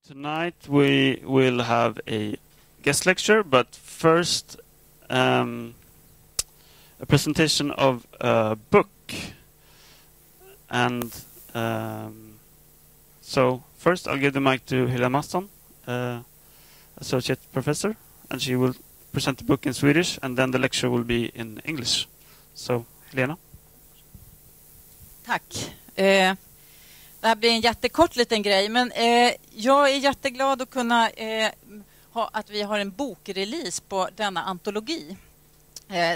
Tonight we will have a guest lecture, but first a presentation of a book. And so first I'll give the mic to Helena Mattsson, Associate Professor, and she will present the book in Swedish, and then the lecture will be in English. So, Helena. Tack. Det här blir en jättekort liten grej, men jag är jätteglad att kunna att vi har en bokrelease på denna anthology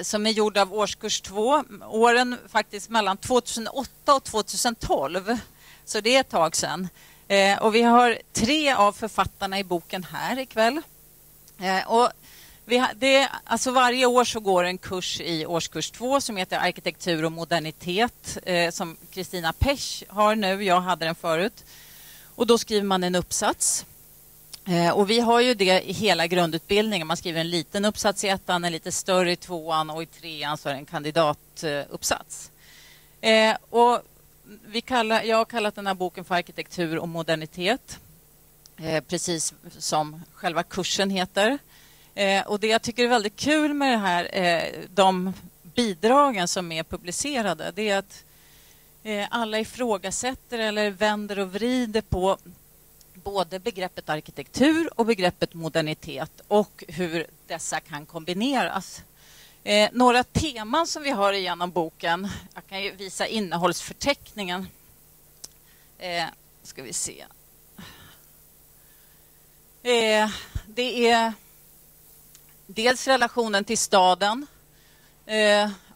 som är gjord av årskurs 2, åren faktiskt mellan 2008 och 2012, så det är ett tag sedan. Och vi har 3 av författarna i boken här ikväll. Och alltså varje år så går en kurs i årskurs 2 som heter Arkitektur och modernitet, som Kristina Pesch har nu, jag hade den förut. Och då skriver man en uppsats. Och vi har ju det i hela grundutbildningen. Man skriver en liten uppsats i 1:an, en lite större i 2:an och i 3:an så är det en kandidatuppsats. Och jag har kallat den här boken för Arkitektur och modernitet, precis som själva kursen heter. Och det jag tycker är väldigt kul med det här, de bidragen som är publicerade, det är att alla ifrågasätter eller vänder och vrider på både begreppet arkitektur och begreppet modernitet och hur dessa kan kombineras. Några teman som vi har igenom boken, jag kan ju visa innehållsförteckningen. Ska vi se. Det är dels relationen till staden.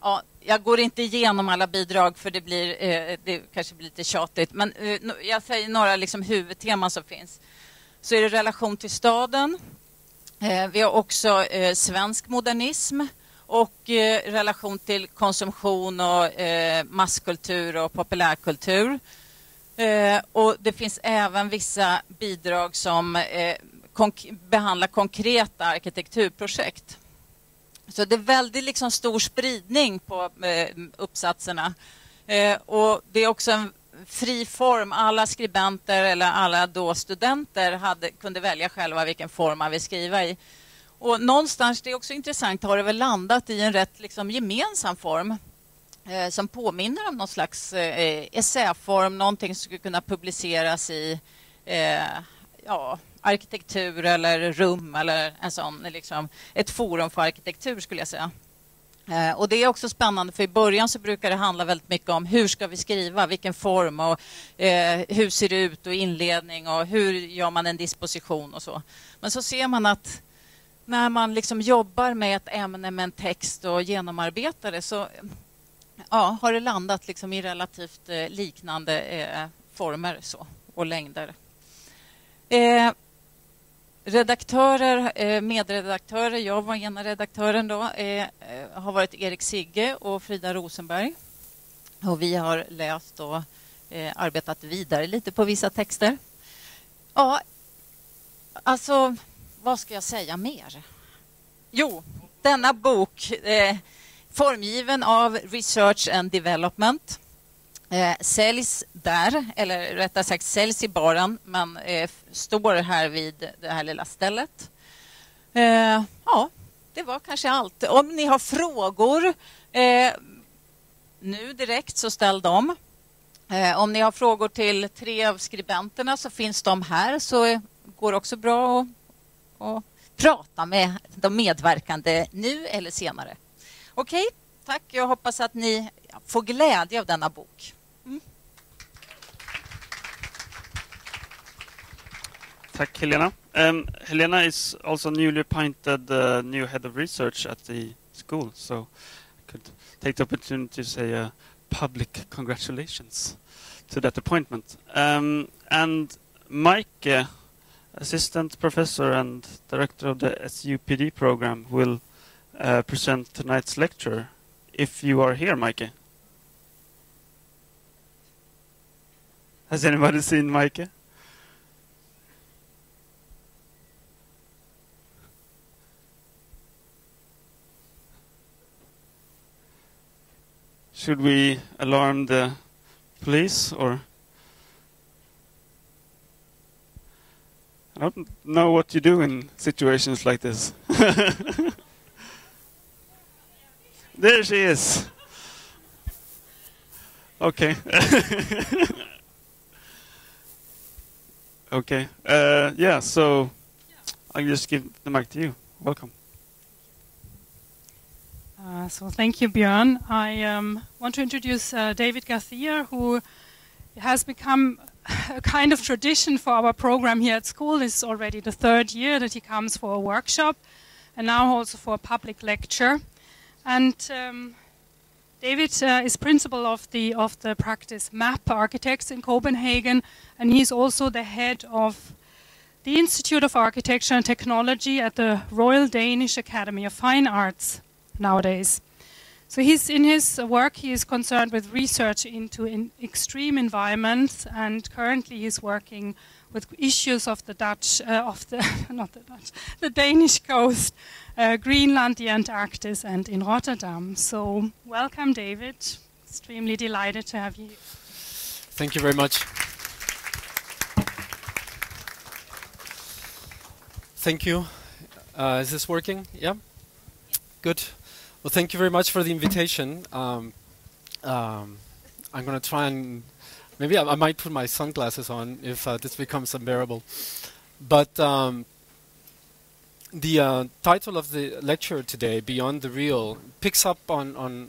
Ja, jag går inte igenom alla bidrag för det kanske blir lite tjatigt. Men jag säger några liksom huvudteman som finns. Så är det relation till staden. Vi har också svensk modernism och relation till konsumtion och masskultur och populärkultur. Och det finns även vissa bidrag som behandlar konkreta arkitekturprojekt. Så det är väldigt liksom stor spridning på uppsatserna. Och det är också en fri form. Alla skribenter eller alla då studenter kunde välja själva vilken form man vill skriva i. Och någonstans, det är också intressant, har det väl landat i en rätt liksom gemensam form som påminner om någon slags essäform, någonting som skulle kunna publiceras i arkitektur eller rum eller en sån, liksom, ett forum för arkitektur skulle jag säga. Och det är också spännande, för i början så brukar det handla väldigt mycket om hur ska vi skriva, vilken form och hur ser det ut och inledning och hur gör man en disposition och så. Men så ser man att när man liksom jobbar med ett ämne med en text och genomarbetar det, så har det landat liksom i relativt liknande former så, och längder. Redaktörer, medredaktörer, jag var ena redaktören då, har varit Erik, Sigge och Frida Rosenberg. Och vi har läst och arbetat vidare lite på vissa texter. Ja, alltså, vad ska jag säga mer? Jo, denna bok, formgiven av Research and Development, säljs där, eller rättare sagt säljs i baren, men står här vid det här lilla stället. Ja, det var kanske allt. Om ni har frågor nu direkt så ställ dem. Om ni har frågor till 3 av skribenterna så finns de här, så går också bra att prata med de medverkande nu eller senare. Okej, tack. Jag hoppas att ni får glädje av denna bok. Tack Helena. Helena is also newly appointed new head of research at the school, so I could take the opportunity to say public congratulations to that appointment. And Mike, assistant professor and director of the SUPD program, will present tonight's lecture. If you are here, Mike. Has anybody seen Mike? Should we alarm the police or? I don't know what you do in situations like this. There she is. Okay. Okay. Yeah, so I'll just give the mic to you. Welcome. So thank you, Björn. I want to introduce David Garcia, who has become a kind of tradition for our program here at school. It's already the third year that he comes for a workshop, and now also for a public lecture. And David is principal of the practice MAP Architects in Copenhagen, and he's also the head of the Institute of Architecture and Technology at the Royal Danish Academy of Fine Arts nowadays. So he's in his work, he is concerned with research into extreme environments, and currently he's working with issues of the Dutch, the Danish coast, Greenland, the Antarctic, and in Rotterdam. So welcome, David. Extremely delighted to have you here. Thank you very much. Thank you. Is this working? Yeah? Good. Well, thank you very much for the invitation. I'm going to try and... Maybe I might put my sunglasses on if this becomes unbearable. But the title of the lecture today, Beyond the Real, picks up on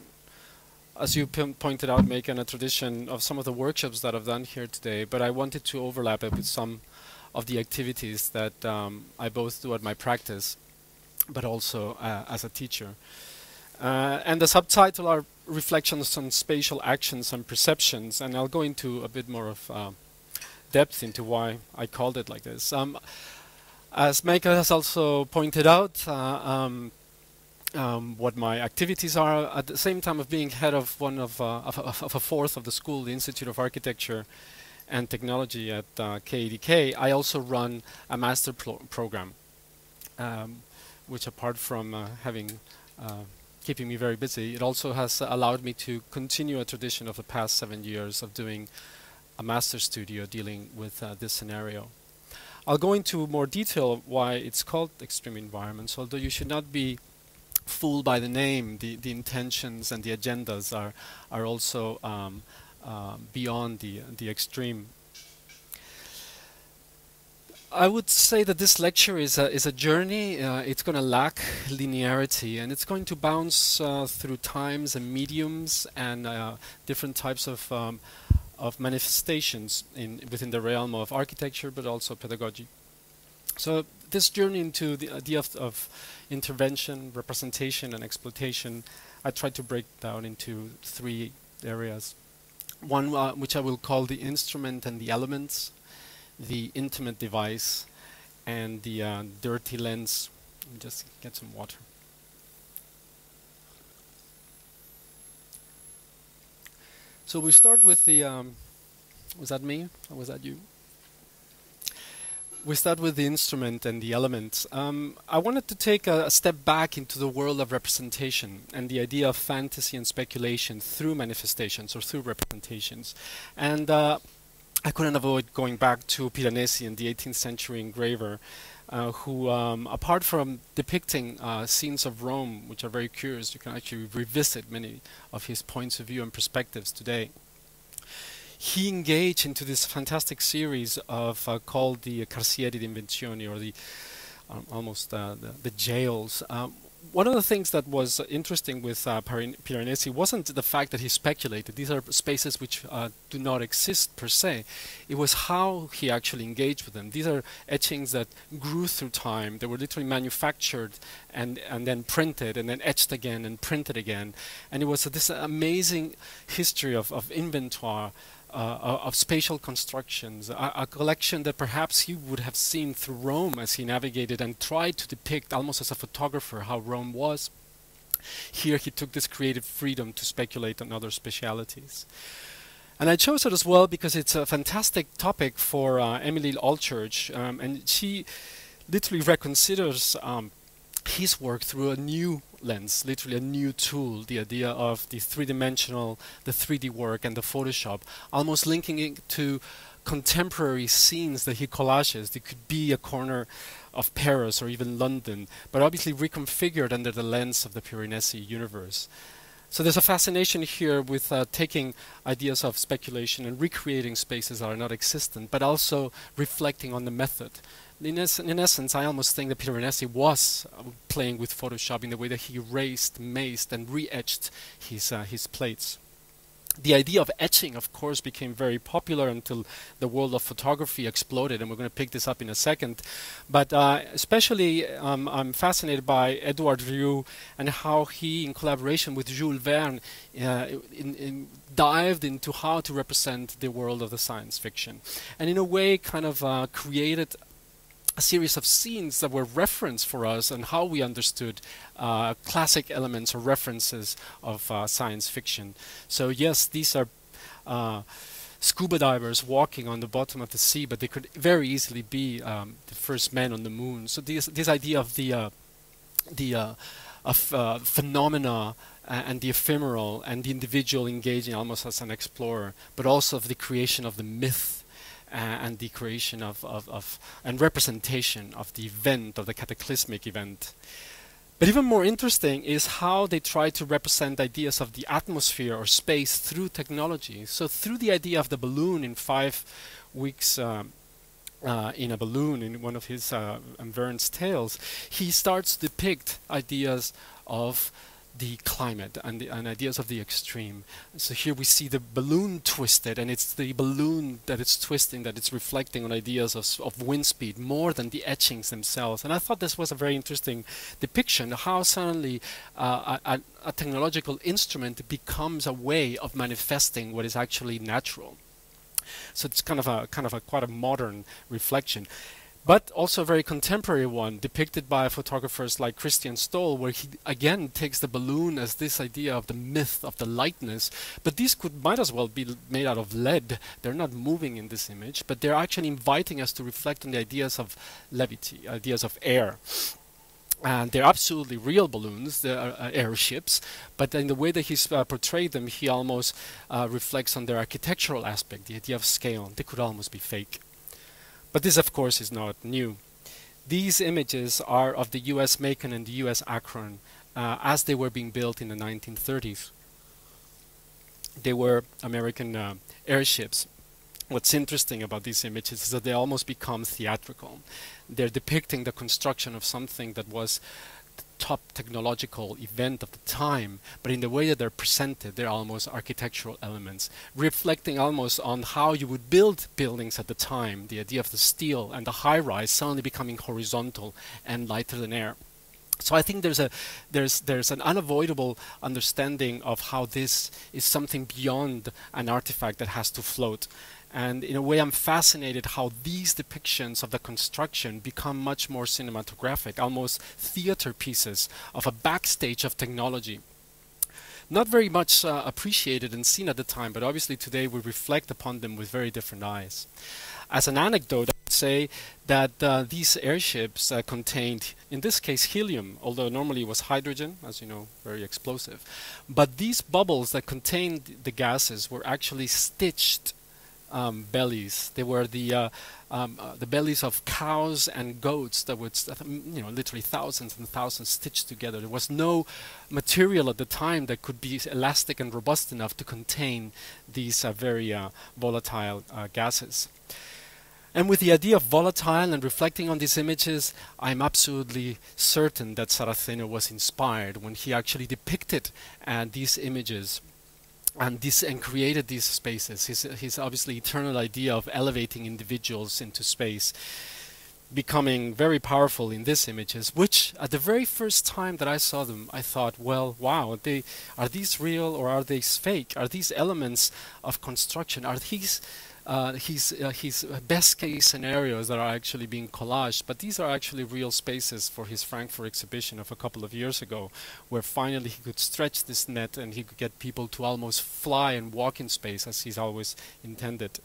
as you pointed out, making a tradition of some of the workshops that I've done here today. But I wanted to overlap it with some of the activities that I both do at my practice, but also as a teacher. And the subtitle are Reflections on Spatial Actions and Perceptions, and I'll go into a bit more of depth into why I called it like this. As Mika has also pointed out, what my activities are, at the same time of being head of one of a fourth of the school, the Institute of Architecture and Technology at KTH-A, I also run a master program, which apart from keeping me very busy, it also has allowed me to continue a tradition of the past 7 years of doing a master studio dealing with this scenario. I'll go into more detail why it's called extreme environments, although you should not be fooled by the name. The intentions and the agendas are also beyond the extreme. I would say that this lecture is a journey. It's going to lack linearity, and it's going to bounce through times and mediums and different types of manifestations within the realm of architecture, but also pedagogy. So this journey into the idea of intervention, representation, and exploitation, I tried to break down into 3 areas. One which I will call the instrument and the elements, the intimate device, and the dirty lens. Let me just get some water. So we start with the... was that me or was that you? We start with the instrument and the elements. I wanted to take a step back into the world of representation and the idea of fantasy and speculation through manifestations or through representations. And I couldn't avoid going back to Piranesi, the 18th century engraver, who, apart from depicting scenes of Rome, which are very curious, you can actually revisit many of his points of view and perspectives today. He engaged into this fantastic series of called the Carceri d'Invenzioni, or the almost the jails. One of the things that was interesting with Piranesi wasn't the fact that he speculated. These are spaces which do not exist per se. It was how he actually engaged with them. These are etchings that grew through time. They were literally manufactured and then printed and then etched again and printed again. And it was this amazing history of inventoire, of spatial constructions, a collection that perhaps he would have seen through Rome as he navigated and tried to depict almost as a photographer how Rome was. Here he took this creative freedom to speculate on other specialities. And I chose it as well because it's a fantastic topic for Emily Allchurch, and she literally reconsiders his work through a new lens, literally a new tool, the idea of the three-dimensional, the 3D work and the Photoshop, almost linking it to contemporary scenes that he collages. They could be a corner of Paris or even London, but obviously reconfigured under the lens of the Piranesi universe. So there's a fascination here with taking ideas of speculation and recreating spaces that are not existent, but also reflecting on the method. In essence, I almost think that Piranesi was playing with Photoshop in the way that he erased, maced, and re-etched his plates. The idea of etching, of course, became very popular until the world of photography exploded, and we're going to pick this up in a second. But especially, I'm fascinated by Edouard Rieu and how he, in collaboration with Jules Verne, dived into how to represent the world of the science fiction, and in a way kind of created a series of scenes that were reference for us and how we understood classic elements or references of science fiction. So yes, these are scuba divers walking on the bottom of the sea, but they could very easily be the first men on the moon. So this idea of the phenomena and the ephemeral and the individual engaging almost as an explorer, but also of the creation of the myth and the creation of and representation of the event, of the cataclysmic event. But even more interesting is how they try to represent ideas of the atmosphere or space through technology. So through the idea of the balloon in 5 weeks in a balloon in one of his Verne's tales, he starts to depict ideas of the climate and ideas of the extreme. So here we see the balloon twisted, and it's the balloon that it's twisting, that it's reflecting on ideas of wind speed more than the etchings themselves. And I thought this was a very interesting depiction, how suddenly a technological instrument becomes a way of manifesting what is actually natural. So it's kind of a quite a modern reflection. But also a very contemporary one, depicted by photographers like Christian Stoll, where he again takes the balloon as this idea of the myth of the lightness. But these might as well be made out of lead. They're not moving in this image, but they're actually inviting us to reflect on the ideas of levity, ideas of air. And they're absolutely real balloons, they're airships, but in the way that he's portrayed them, he almost reflects on their architectural aspect, the idea of scale. They could almost be fake. But this, of course, is not new. These images are of the US Macon and the US Akron as they were being built in the 1930s. They were American airships. What's interesting about these images is that they almost become theatrical. They're depicting the construction of something that was top technological event of the time, but in the way that they're presented, they're almost architectural elements, reflecting almost on how you would build buildings at the time, the idea of the steel and the high-rise suddenly becoming horizontal and lighter than air. So I think there's an unavoidable understanding of how this is something beyond an artifact that has to float. And in a way, I'm fascinated how these depictions of the construction become much more cinematographic, almost theater pieces of a backstage of technology. Not very much appreciated and seen at the time, but obviously today we reflect upon them with very different eyes. As an anecdote, I would say that these airships contained, in this case, helium, although normally it was hydrogen, as you know, very explosive. But these bubbles that contained the gases were actually stitched bellies. They were the bellies of cows and goats that would, literally thousands and thousands stitched together. There was no material at the time that could be elastic and robust enough to contain these very volatile gases. And with the idea of volatile and reflecting on these images, I'm absolutely certain that Saraceno was inspired when he actually depicted these images and created these spaces. His obviously eternal idea of elevating individuals into space becoming very powerful in these images, which at the very first time that I saw them, I thought, well, wow, are these real or are they fake? Are these elements of construction? Are these his best case scenarios that are actually being collaged? But these are actually real spaces for his Frankfurt exhibition of a couple of years ago, where finally he could stretch this net and he could get people to almost fly and walk in space as he's always intended.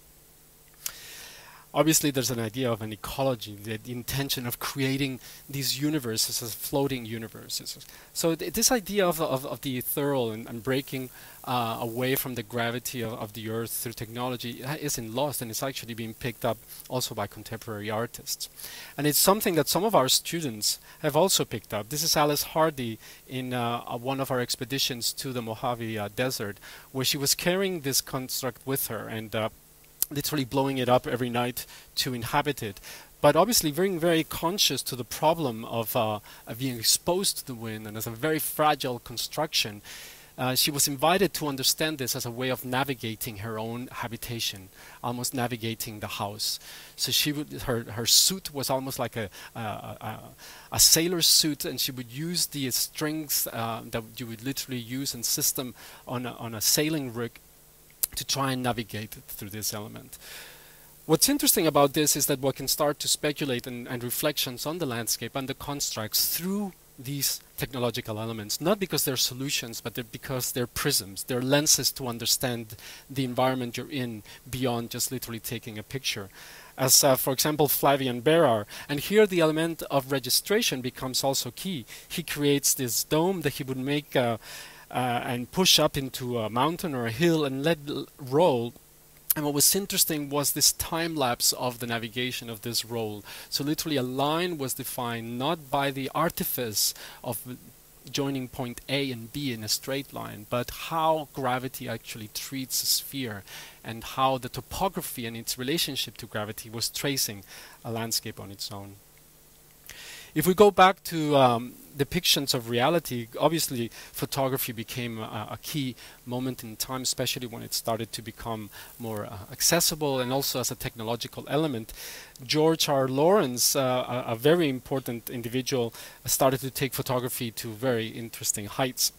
Obviously, there's an idea of an ecology, the intention of creating these universes as floating universes. So this idea of the ethereal and breaking away from the gravity of the earth through technology isn't lost, and it's actually being picked up also by contemporary artists. And it's something that some of our students have also picked up. This is Alice Hardy in one of our expeditions to the Mojave Desert, where she was carrying this construct with her and literally blowing it up every night to inhabit it, but obviously very, very conscious to the problem of being exposed to the wind, and as a very fragile construction. She was invited to understand this as a way of navigating her own habitation, almost navigating the house. So she would, her suit was almost like a sailor's suit, and she would use the strings that you would literally use and system on a sailing rig to try and navigate through this element. What's interesting about this is that one can start to speculate and reflections on the landscape and the constructs through these technological elements, not because they're solutions, but because they're prisms, they're lenses to understand the environment you're in beyond just literally taking a picture. As for example, Flavian Berrar, and here the element of registration becomes also key. He creates this dome that he would make and push up into a mountain or a hill and let roll. And what was interesting was this time lapse of the navigation of this roll. So literally a line was defined not by the artifice of joining point A and B in a straight line, but how gravity actually treats a sphere and how the topography and its relationship to gravity was tracing a landscape on its own. If we go back to depictions of reality, obviously photography became a key moment in time, especially when it started to become more accessible and also as a technological element. George R. Lawrence, a very important individual, started to take photography to very interesting heights.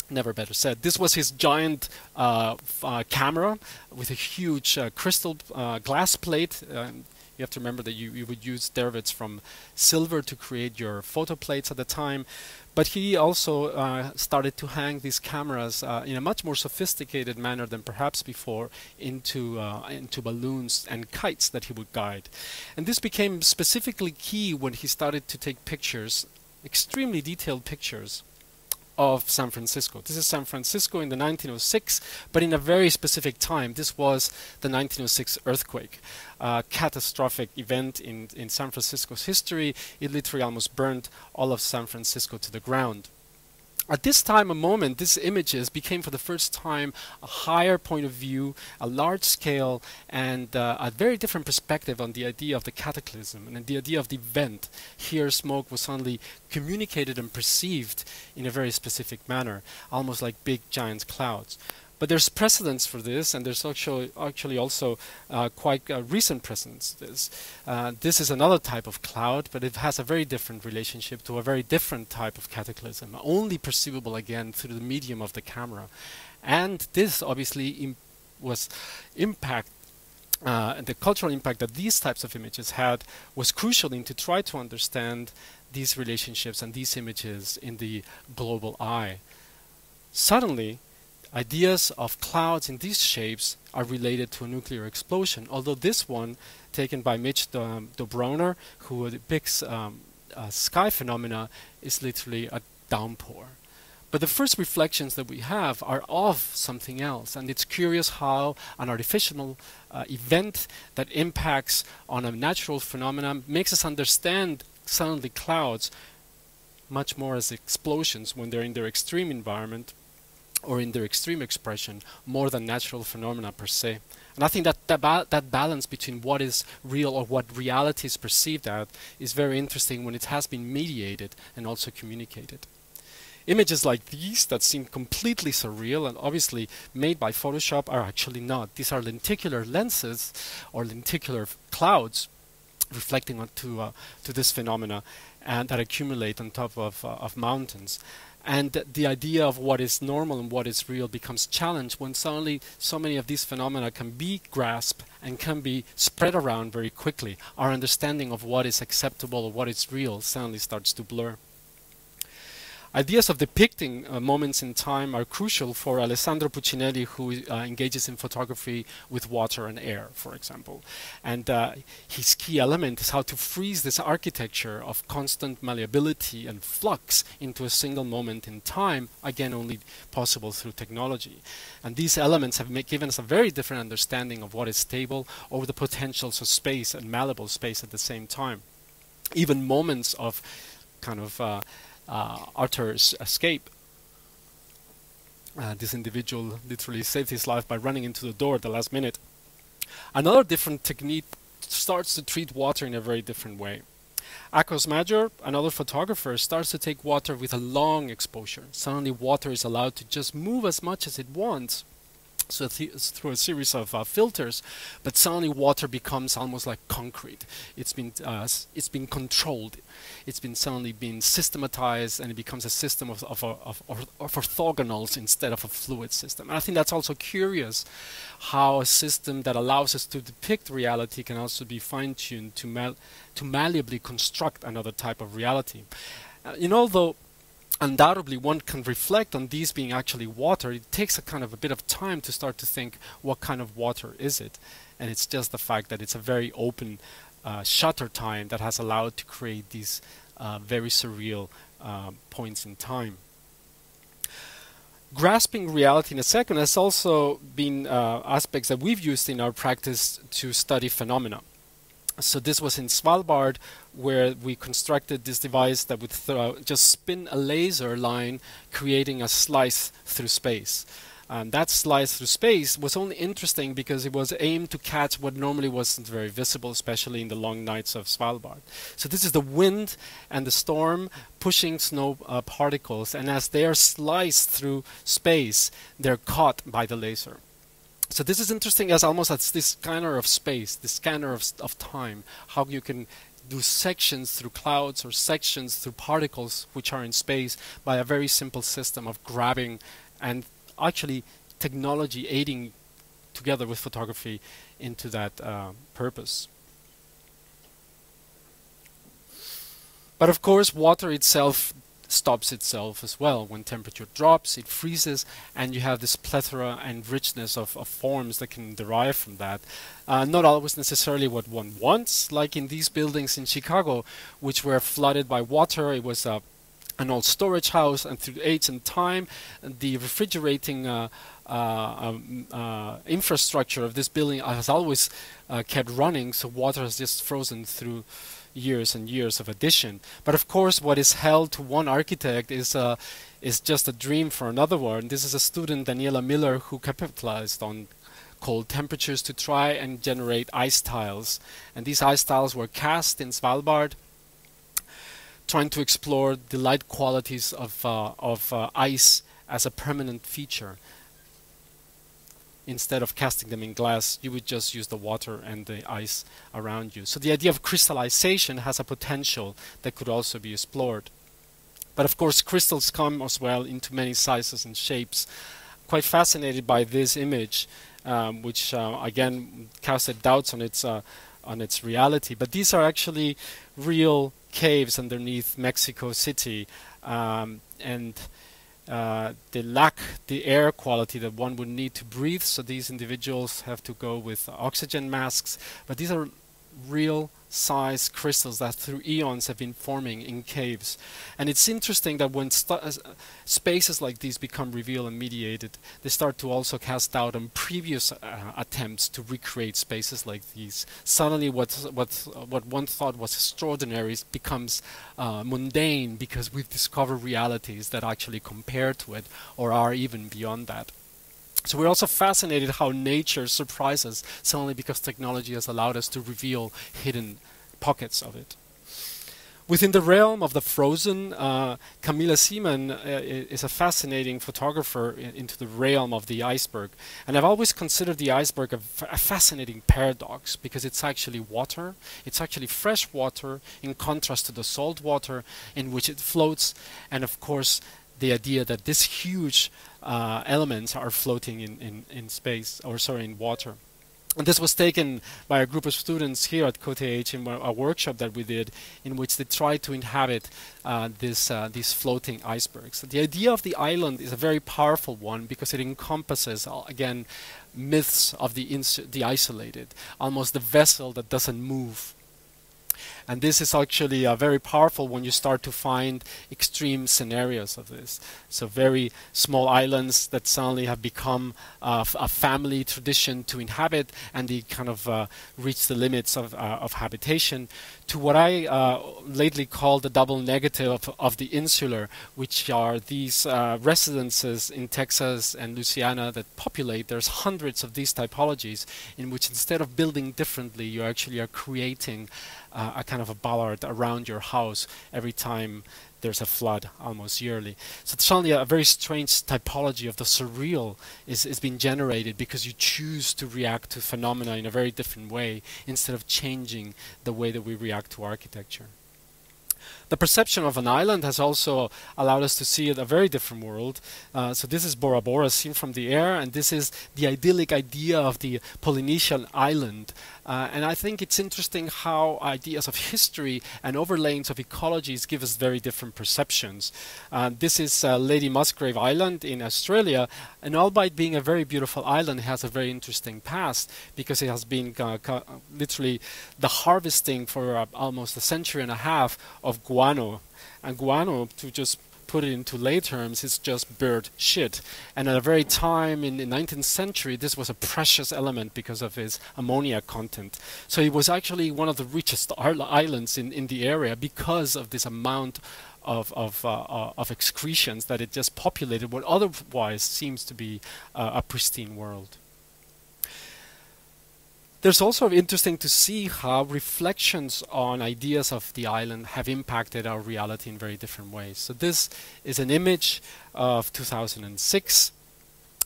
Never better said. This was his giant camera with a huge crystal glass plate. You have to remember that you would use derivatives from silver to create your photo plates at the time. But he also started to hang these cameras in a much more sophisticated manner than perhaps before into balloons and kites that he would guide. And this became specifically key when he started to take pictures, extremely detailed pictures, of San Francisco. This is San Francisco in the 1906, but in a very specific time. This was the 1906 earthquake, a catastrophic event in San Francisco's history. It literally almost burned all of San Francisco to the ground. At this time, a moment, these images became for the first time a higher point of view, a large scale, and a very different perspective on the idea of the cataclysm and the idea of the event. Here, smoke was suddenly communicated and perceived in a very specific manner, almost like big giant clouds. But there's precedence for this, and there's actually also quite recent precedence. This is another type of cloud, but it has a very different relationship to a very different type of cataclysm, only perceivable again through the medium of the camera. And this obviously was impact. The cultural impact that these types of images had was crucial in to try to understand these relationships and these images in the global eye. Suddenly, ideas of clouds in these shapes are related to a nuclear explosion, although this one, taken by Mitch Dobroner, who depicts sky phenomena, is literally a downpour. But the first reflections that we have are of something else, and it's curious how an artificial event that impacts on a natural phenomenon makes us understand suddenly clouds much more as explosions when they're in their extreme environment or in their extreme expression, more than natural phenomena per se. And I think that that balance between what is real or what reality is perceived at is very interesting when it has been mediated and also communicated. Images like these that seem completely surreal and obviously made by Photoshop are actually not. These are lenticular lenses or lenticular clouds reflecting onto to this phenomena and that accumulate on top of mountains. And the idea of what is normal and what is real becomes challenged when suddenly so many of these phenomena can be grasped and can be spread around very quickly. Our understanding of what is acceptable or what is real suddenly starts to blur. Ideas of depicting moments in time are crucial for Alessandro Puccinelli, who engages in photography with water and air, for example. And his key element is how to freeze this architecture of constant malleability and flux into a single moment in time, again only possible through technology. And these elements have given us a very different understanding of what is stable over the potentials of space and malleable space at the same time. Even moments of kind of utter escape. This individual literally saved his life by running into the door at the last minute. Another different technique starts to treat water in a very different way. Akos Major, another photographer, starts to take water with a long exposure. Suddenly water is allowed to just move as much as it wants, so through a series of filters, but suddenly water becomes almost like concrete. It's been controlled. It's been suddenly been systematized, and it becomes a system of orthogonals instead of a fluid system. And I think that's also curious, how a system that allows us to depict reality can also be fine-tuned to malleably construct another type of reality. Although undoubtedly one can reflect on these being actually water, it takes a bit of time to start to think what kind of water is it. And it's just the fact that it's a very open shutter time that has allowed to create these very surreal points in time. Grasping reality in a second has also been aspects that we've used in our practice to study phenomena. So this was in Svalbard, where we constructed this device that would just spin a laser line, creating a slice through space. And that slice through space was only interesting because it was aimed to catch what normally wasn't very visible, especially in the long nights of Svalbard. So this is the wind and the storm pushing snow particles, and as they are sliced through space, they're caught by the laser. So this is interesting as almost as this scanner of space, this scanner of time, how you can do sections through clouds or sections through particles which are in space by a very simple system of grabbing, and actually technology aiding together with photography into that purpose. But of course, water itself stops itself as well. When temperature drops, it freezes, and you have this plethora and richness of forms that can derive from that. Not always necessarily what one wants, like in these buildings in Chicago, which were flooded by water. It was an old storage house, and through age and time, the refrigerating infrastructure of this building has always kept running, so water has just frozen through years and years of addition. But of course, what is held to one architect is just a dream for another one. This is a student, Daniela Miller, who capitalized on cold temperatures to try and generate ice tiles. And these ice tiles were cast in Svalbard, trying to explore the light qualities of ice as a permanent feature. Instead of casting them in glass, you would just use the water and the ice around you. So the idea of crystallization has a potential that could also be explored. But of course, crystals come as well into many sizes and shapes. Quite fascinated by this image, which again casted doubts on its reality. But these are actually real caves underneath Mexico City, and they lack the air quality that one would need to breathe, so these individuals have to go with oxygen masks. But these are real size crystals that through eons have been forming in caves. And it's interesting that when spaces like these become revealed and mediated, they start to also cast doubt on previous attempts to recreate spaces like these. Suddenly what one thought was extraordinary becomes mundane, because we've discovered realities that actually compare to it or are even beyond that. So we're also fascinated how nature surprises suddenly, because technology has allowed us to reveal hidden pockets of it. Within the realm of the frozen, Camilla Seaman is a fascinating photographer into the realm of the iceberg. And I've always considered the iceberg a fascinating paradox, because it's actually water, it's actually fresh water in contrast to the salt water in which it floats, and of course the idea that these huge elements are floating in space, or sorry, in water. And this was taken by a group of students here at KTH in a workshop that we did, in which they tried to inhabit these floating icebergs. So the idea of the island is a very powerful one because it encompasses, again, myths of the isolated, almost the vessel that doesn't move. And this is actually very powerful when you start to find extreme scenarios of this. So very small islands that suddenly have become a family tradition to inhabit, and they kind of reach the limits of habitation, to what I lately call the double negative of the insular, which are these residences in Texas and Louisiana that populate. There's hundreds of these typologies in which instead of building differently, you actually are creating a kind of a ballard around your house every time there's a flood, almost yearly. So suddenly a very strange typology of the surreal is being generated because you choose to react to phenomena in a very different way instead of changing the way that we react to architecture. The perception of an island has also allowed us to see a very different world. So this is Bora Bora seen from the air, and this is the idyllic idea of the Polynesian island. And I think it's interesting how ideas of history and overlayings of ecologies give us very different perceptions. This is Lady Musgrave Island in Australia, and albeit being a very beautiful island, it has a very interesting past because it has been literally the harvesting for almost a century and a half of guano. And guano, to just put it into lay terms, is just bird shit. And at a very time in the 19th century, this was a precious element because of its ammonia content. So it was actually one of the richest islands in the area because of this amount of excretions that it just populated what otherwise seems to be a pristine world. There's also interesting to see how reflections on ideas of the island have impacted our reality in very different ways. So this is an image of 2006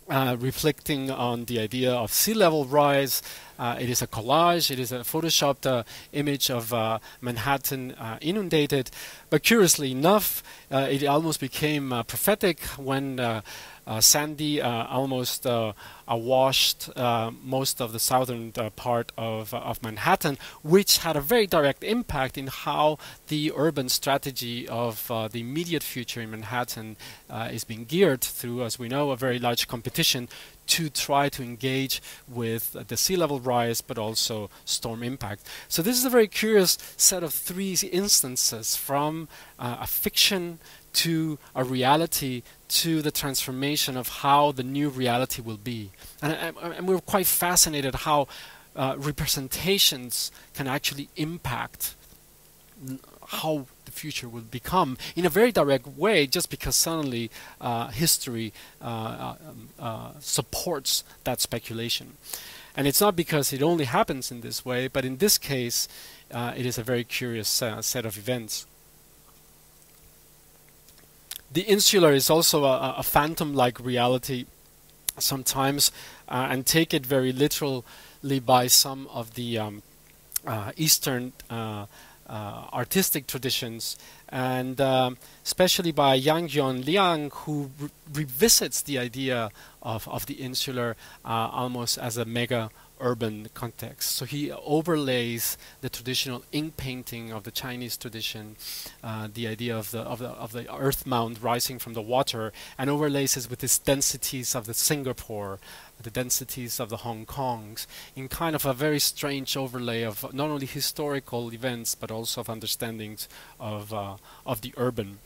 reflecting on the idea of sea level rise. It is a collage, it is a photoshopped image of Manhattan inundated, but curiously enough, it almost became prophetic when Sandy almost washed most of the southern part of Manhattan, which had a very direct impact in how the urban strategy of the immediate future in Manhattan is being geared through, as we know, a very large competition to try to engage with the sea level rise, but also storm impact. So this is a very curious set of three instances, from a fiction to a reality to the transformation of how the new reality will be. And we're quite fascinated how representations can actually impact how the future will become in a very direct way, just because suddenly history supports that speculation. And it's not because it only happens in this way, but in this case it is a very curious set of events. The insular is also a phantom-like reality sometimes, and take it very literally by some of the Eastern artistic traditions, and especially by Yang Jian Liang, who revisits the idea of the insular almost as a mega urban context. So he overlays the traditional ink painting of the Chinese tradition, the idea of the earth mound rising from the water, and overlays it with these densities of the Singapore, the densities of the Hong Kongs, in kind of a very strange overlay of not only historical events but also of understandings of the urban.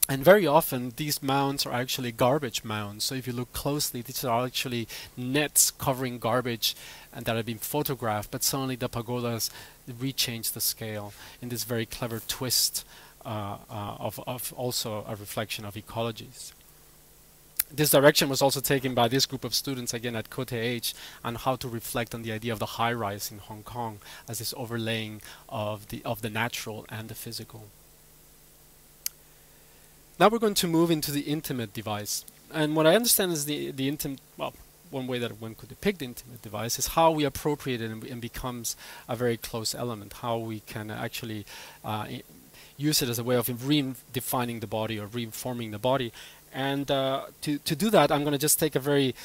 And very often these mounds are actually garbage mounds. So if you look closely, these are actually nets covering garbage and that have been photographed, but suddenly the pagodas rechange the scale in this very clever twist of also a reflection of ecologies. This direction was also taken by this group of students again at KTH on how to reflect on the idea of the high-rise in Hong Kong as this overlaying of the natural and the physical. Now we're going to move into the intimate device. And what I understand is the intimate, well, one way that one could depict the intimate device is how we appropriate it and becomes a very close element, how we can actually use it as a way of redefining the body or reforming the body. And to do that, I'm going to just take a very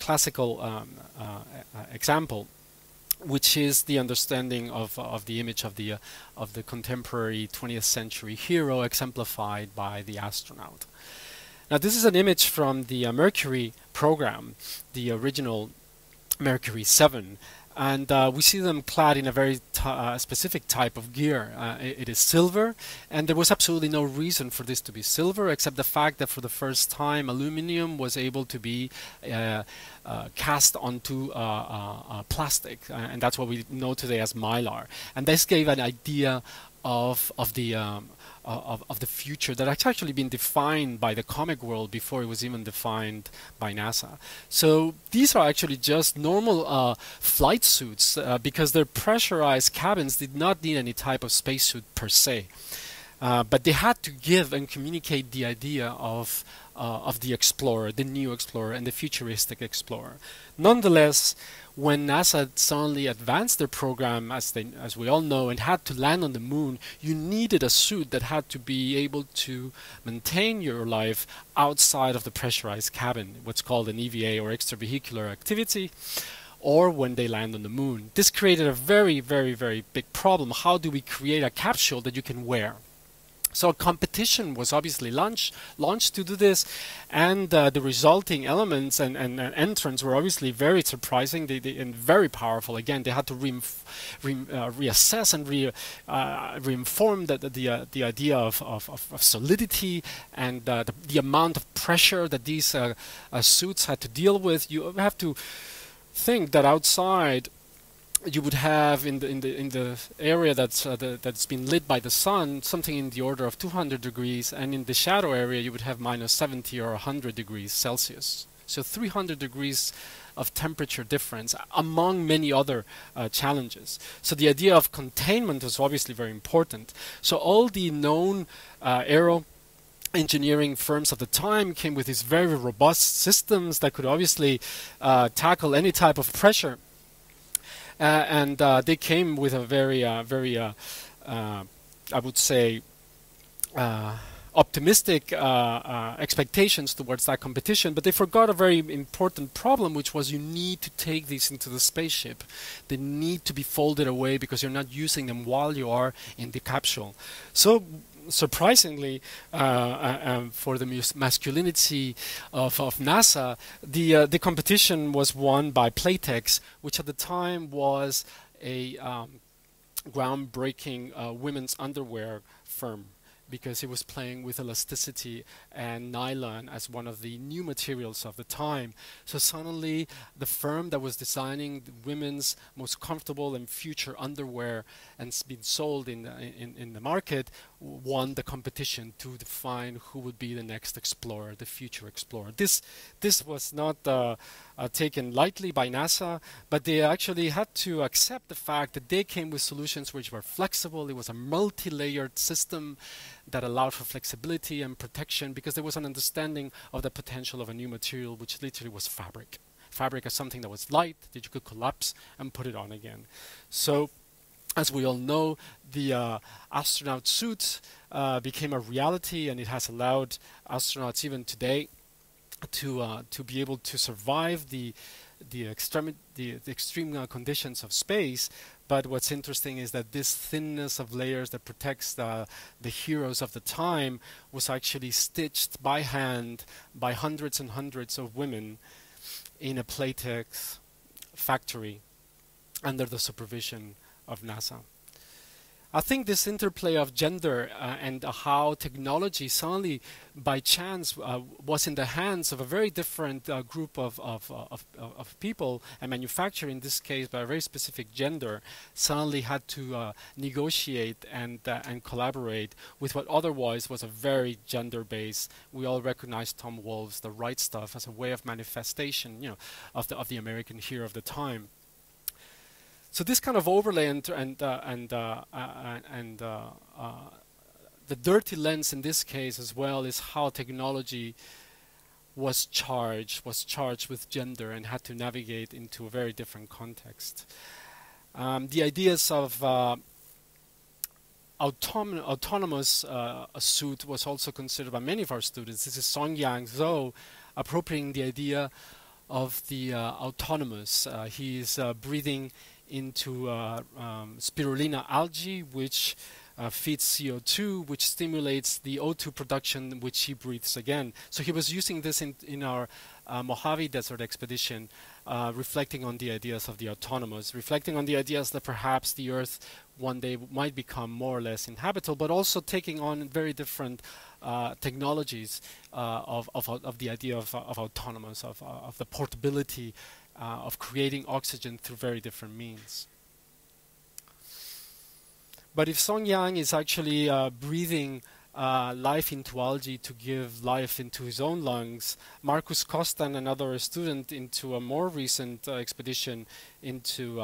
classical example. which is the understanding of the image of the contemporary 20th century hero exemplified by the astronaut. Now, this is an image from the Mercury program, the original Mercury 7, and we see them clad in a very specific type of gear. It is silver, and there was absolutely no reason for this to be silver except the fact that for the first time aluminum was able to be cast onto plastic, and that's what we know today as mylar. And this gave an idea of the future that had actually been defined by the comic world before it was even defined by NASA. So these are actually just normal flight suits because their pressurized cabins did not need any type of spacesuit per se. But they had to give and communicate the idea of the explorer, the new explorer, and the futuristic explorer. Nonetheless, when NASA suddenly advanced their program, as we all know, and had to land on the moon, you needed a suit that had to be able to maintain your life outside of the pressurized cabin, what's called an EVA or extravehicular activity, or when they land on the moon. This created a very, very, very big problem. How do we create a capsule that you can wear? So a competition was obviously launched to do this, and the resulting elements and entrants were obviously very surprising and very powerful. Again, they had to reassess and reinform the idea of solidity and the amount of pressure that these suits had to deal with. You have to think that outside you would have in the area that's been lit by the sun something in the order of 200 degrees, and in the shadow area you would have minus 70 or 100 degrees Celsius. So 300 degrees of temperature difference among many other challenges. So the idea of containment was obviously very important. So all the known aero engineering firms of the time came with these very robust systems that could obviously tackle any type of pressure. And they came with a very, I would say, optimistic expectations towards that competition, but they forgot a very important problem, which was you need to take these into the spaceship. They need to be folded away because you're not using them while you are in the capsule. So surprisingly, for the masculinity of NASA, the competition was won by Playtex, which at the time was a groundbreaking women's underwear firm, because it was playing with elasticity and nylon as one of the new materials of the time. So suddenly the firm that was designing the women's most comfortable and future underwear and been sold in the market won the competition to define who would be the next explorer, the future explorer. This was not taken lightly by NASA, but they actually had to accept the fact that they came with solutions which were flexible. It was a multi-layered system that allowed for flexibility and protection, because there was an understanding of the potential of a new material, which literally was fabric. Fabric is something that was light, that you could collapse and put it on again. So, as we all know, the astronaut suit became a reality, and it has allowed astronauts even today to be able to survive the extreme conditions of space. But what's interesting is that this thinness of layers that protects the heroes of the time was actually stitched by hand by hundreds and hundreds of women in a Playtex factory under the supervision of NASA. I think this interplay of gender and how technology suddenly, by chance, was in the hands of a very different group of people, and manufacturer in this case by a very specific gender, suddenly had to negotiate and collaborate with what otherwise was a very gender-based. We all recognize Tom Wolfe's The Right Stuff as a way of manifestation, you know, of the American hero of the time. So this kind of overlay and the dirty lens in this case as well is how technology was charged with gender and had to navigate into a very different context. The ideas of autonomous suit was also considered by many of our students. This is Songyang Zhou appropriating the idea of the autonomous. He is breathing into spirulina algae, which feeds CO2, which stimulates the O2 production, which he breathes again. So he was using this in our Mojave Desert expedition, reflecting on the ideas of the autonomous, reflecting on the ideas that perhaps the Earth one day might become more or less inhabitable, but also taking on very different technologies of the idea of autonomous, of the portability of creating oxygen through very different means. But if Song Yang is actually breathing life into algae to give life into his own lungs, Markus Kostan, another student, into a more recent expedition into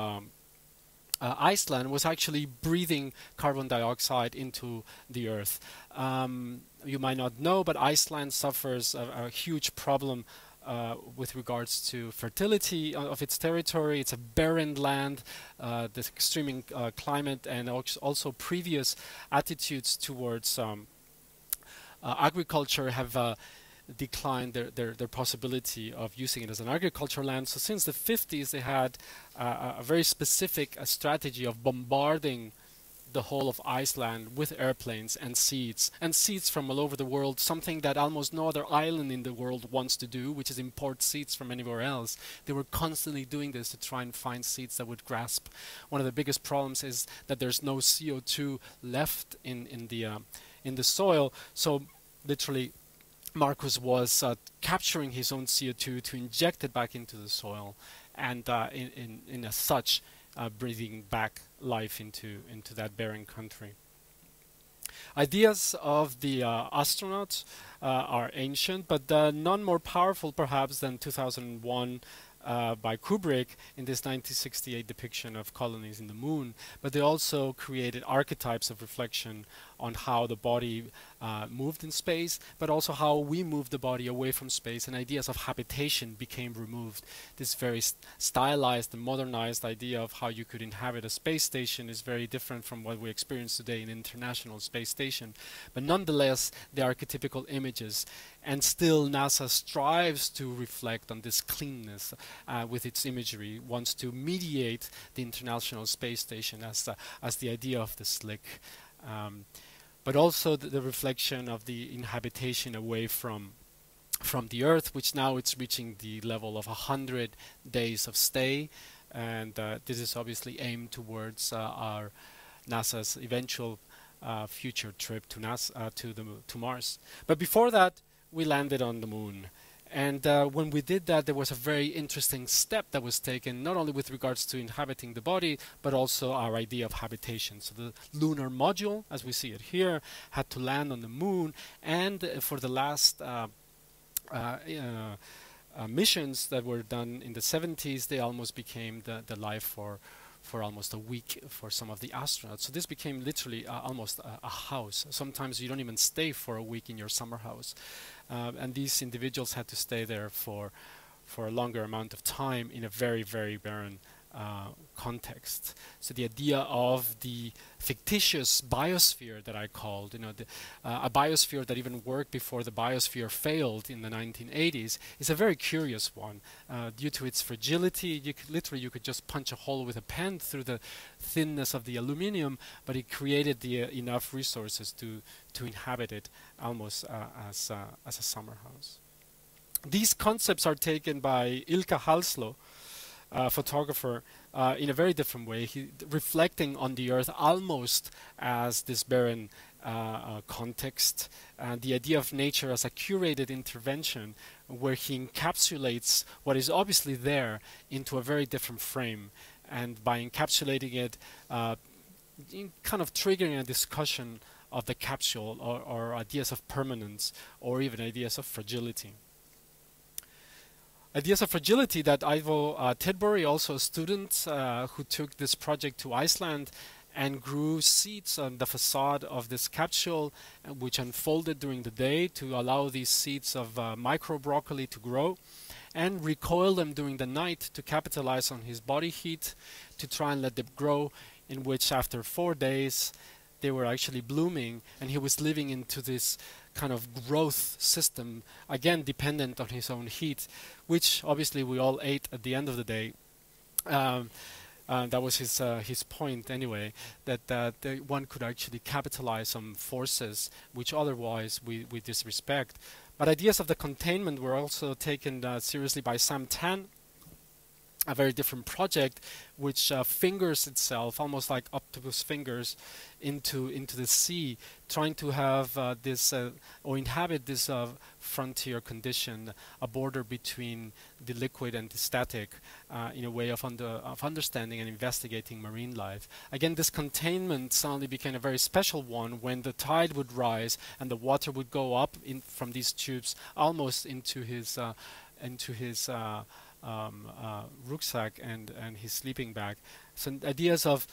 Iceland, was actually breathing carbon dioxide into the earth. You might not know, but Iceland suffers a huge problem with regards to fertility of its territory. It's a barren land. The extreme climate and also previous attitudes towards agriculture have declined their possibility of using it as an agricultural land. So since the 50s, they had a very specific strategy of bombarding the whole of Iceland with airplanes and seeds from all over the world, something that almost no other island in the world wants to do, which is import seeds from anywhere else. They were constantly doing this to try and find seeds that would grasp. One of the biggest problems is that there's no CO2 left in the soil, so literally Markus was capturing his own CO2 to inject it back into the soil, and in as such breathing back life into that barren country. Ideas of the astronauts are ancient, but none more powerful perhaps than 2001 by Kubrick in this 1968 depiction of colonies in the moon. But they also created archetypes of reflection on how the body moved in space, but also how we moved the body away from space, and ideas of habitation became removed. This very stylized and modernized idea of how you could inhabit a space station is very different from what we experience today in an International Space Station. But nonetheless, they are archetypical images, and still NASA strives to reflect on this cleanness with its imagery, wants to mediate the International Space Station as the idea of the slick. But also the reflection of the inhabitation away from the Earth, which now it's reaching the level of 100 days of stay, and this is obviously aimed towards our NASA's eventual future trip to Mars. But before that, we landed on the moon. And when we did that, there was a very interesting step that was taken, not only with regards to inhabiting the body, but also our idea of habitation. So the lunar module, as we see it here, had to land on the moon, and for the last missions that were done in the 70s, they almost became the life for almost a week for some of the astronauts. So this became literally almost a house. Sometimes you don't even stay for a week in your summer house. And these individuals had to stay there for a longer amount of time in a very, very barren context. So the idea of the fictitious biosphere that I called, a biosphere that even worked before the biosphere failed in the 1980s, is a very curious one. Due to its fragility, you could just punch a hole with a pen through the thinness of the aluminium, but it created enough resources to inhabit it almost as a summer house. These concepts are taken by Ilkka Halslo, photographer, in a very different way, reflecting on the Earth almost as this barren context, the idea of nature as a curated intervention where he encapsulates what is obviously there into a very different frame, and by encapsulating it, kind of triggering a discussion of the capsule or ideas of permanence or even ideas of fragility. Ideas of fragility that Ivo Tidbury, also a student who took this project to Iceland and grew seeds on the facade of this capsule, which unfolded during the day to allow these seeds of micro broccoli to grow, and recoiled them during the night to capitalize on his body heat to try and let them grow, in which after 4 days they were actually blooming, and he was living into this kind of growth system, again dependent on his own heat, which obviously we all ate at the end of the day. That was his point anyway, that one could actually capitalize on forces which otherwise we disrespect. But ideas of the containment were also taken seriously by Sam Tan, a very different project which fingers itself almost like octopus fingers into the sea, trying to have this or inhabit this frontier condition, a border between the liquid and the static, in a way of understanding and investigating marine life. Again, this containment suddenly became a very special one when the tide would rise and the water would go up from these tubes almost into his rucksack and his sleeping bag. So ideas of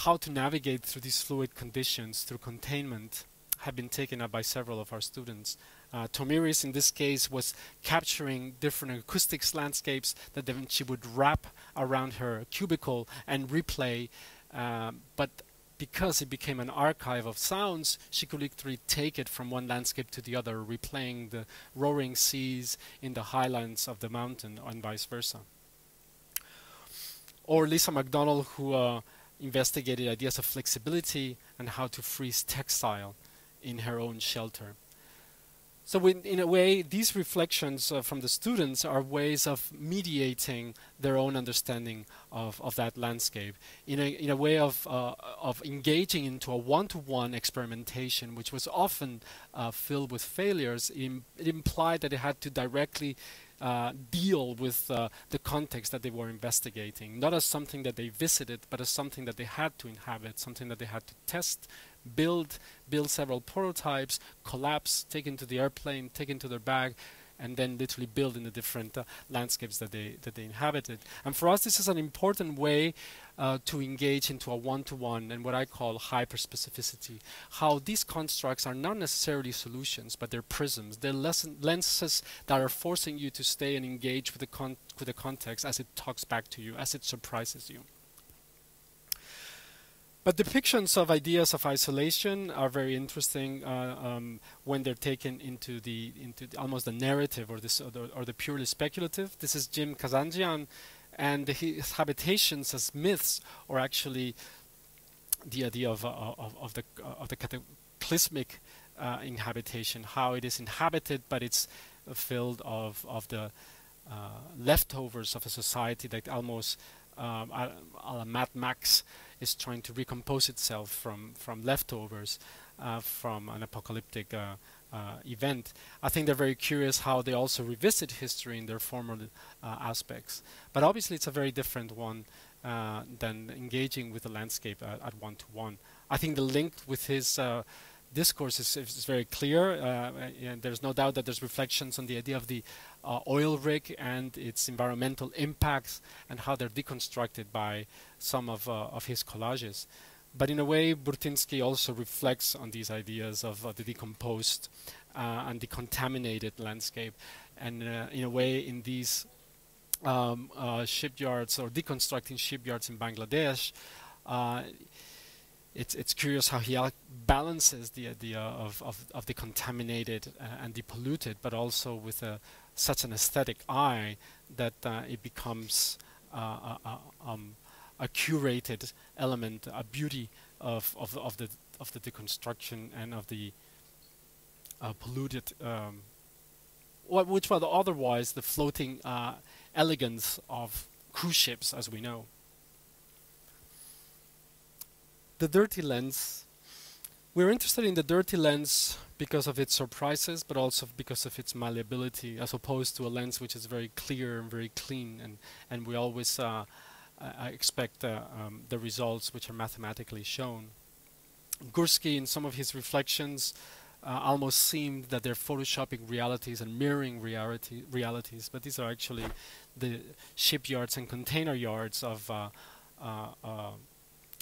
how to navigate through these fluid conditions through containment have been taken up by several of our students. Tomiris in this case was capturing different acoustics landscapes that then she would wrap around her cubicle and replay, but because it became an archive of sounds, she could literally take it from one landscape to the other, replaying the roaring seas in the highlands of the mountain and vice versa. Or Lisa MacDonald, who investigated ideas of flexibility and how to freeze textile in her own shelter. So in a way, these reflections from the students are ways of mediating their own understanding of that landscape, in a way of engaging into a one-to-one experimentation, which was often filled with failures. It implied that it had to directly deal with the context that they were investigating, not as something that they visited, but as something that they had to inhabit, something that they had to test, build several prototypes, collapse, take into the airplane, take into their bag, and then literally build in the different landscapes that they inhabited. And for us, this is an important way to engage into a one-to-one and what I call hyper-specificity. How these constructs are not necessarily solutions, but they're prisms. They're lenses that are forcing you to stay and engage with the context as it talks back to you, as it surprises you. But depictions of ideas of isolation are very interesting when they're taken into almost the narrative or the purely speculative. This is Jim Kazanjian, and his habitations as myths, or actually the idea of the cataclysmic inhabitation, how it is inhabited, but it's filled of the leftovers of a society that almost a la Mad Max is trying to recompose itself from leftovers from an apocalyptic event. I think they're very curious how they also revisit history in their former aspects. But obviously it's a very different one than engaging with the landscape at one-to-one. I think the link with his discourse is very clear. And there's no doubt that there's reflections on the idea of the oil rig and its environmental impacts and how they're deconstructed by some of his collages. But in a way, Burtynsky also reflects on these ideas of the decomposed and the contaminated landscape. And in a way, in these shipyards or deconstructing shipyards in Bangladesh, it's curious how he balances the idea of the contaminated and the polluted, but also with such an aesthetic eye that it becomes a curated element, a beauty of the deconstruction and of the polluted, which was otherwise the floating elegance of cruise ships, as we know. The dirty lens. We're interested in the dirty lens because of its surprises, but also because of its malleability, as opposed to a lens which is very clear and very clean, and we always expect the results which are mathematically shown. Gursky, in some of his reflections, almost seemed that they're photoshopping realities and mirroring realities, but these are actually the shipyards and container yards of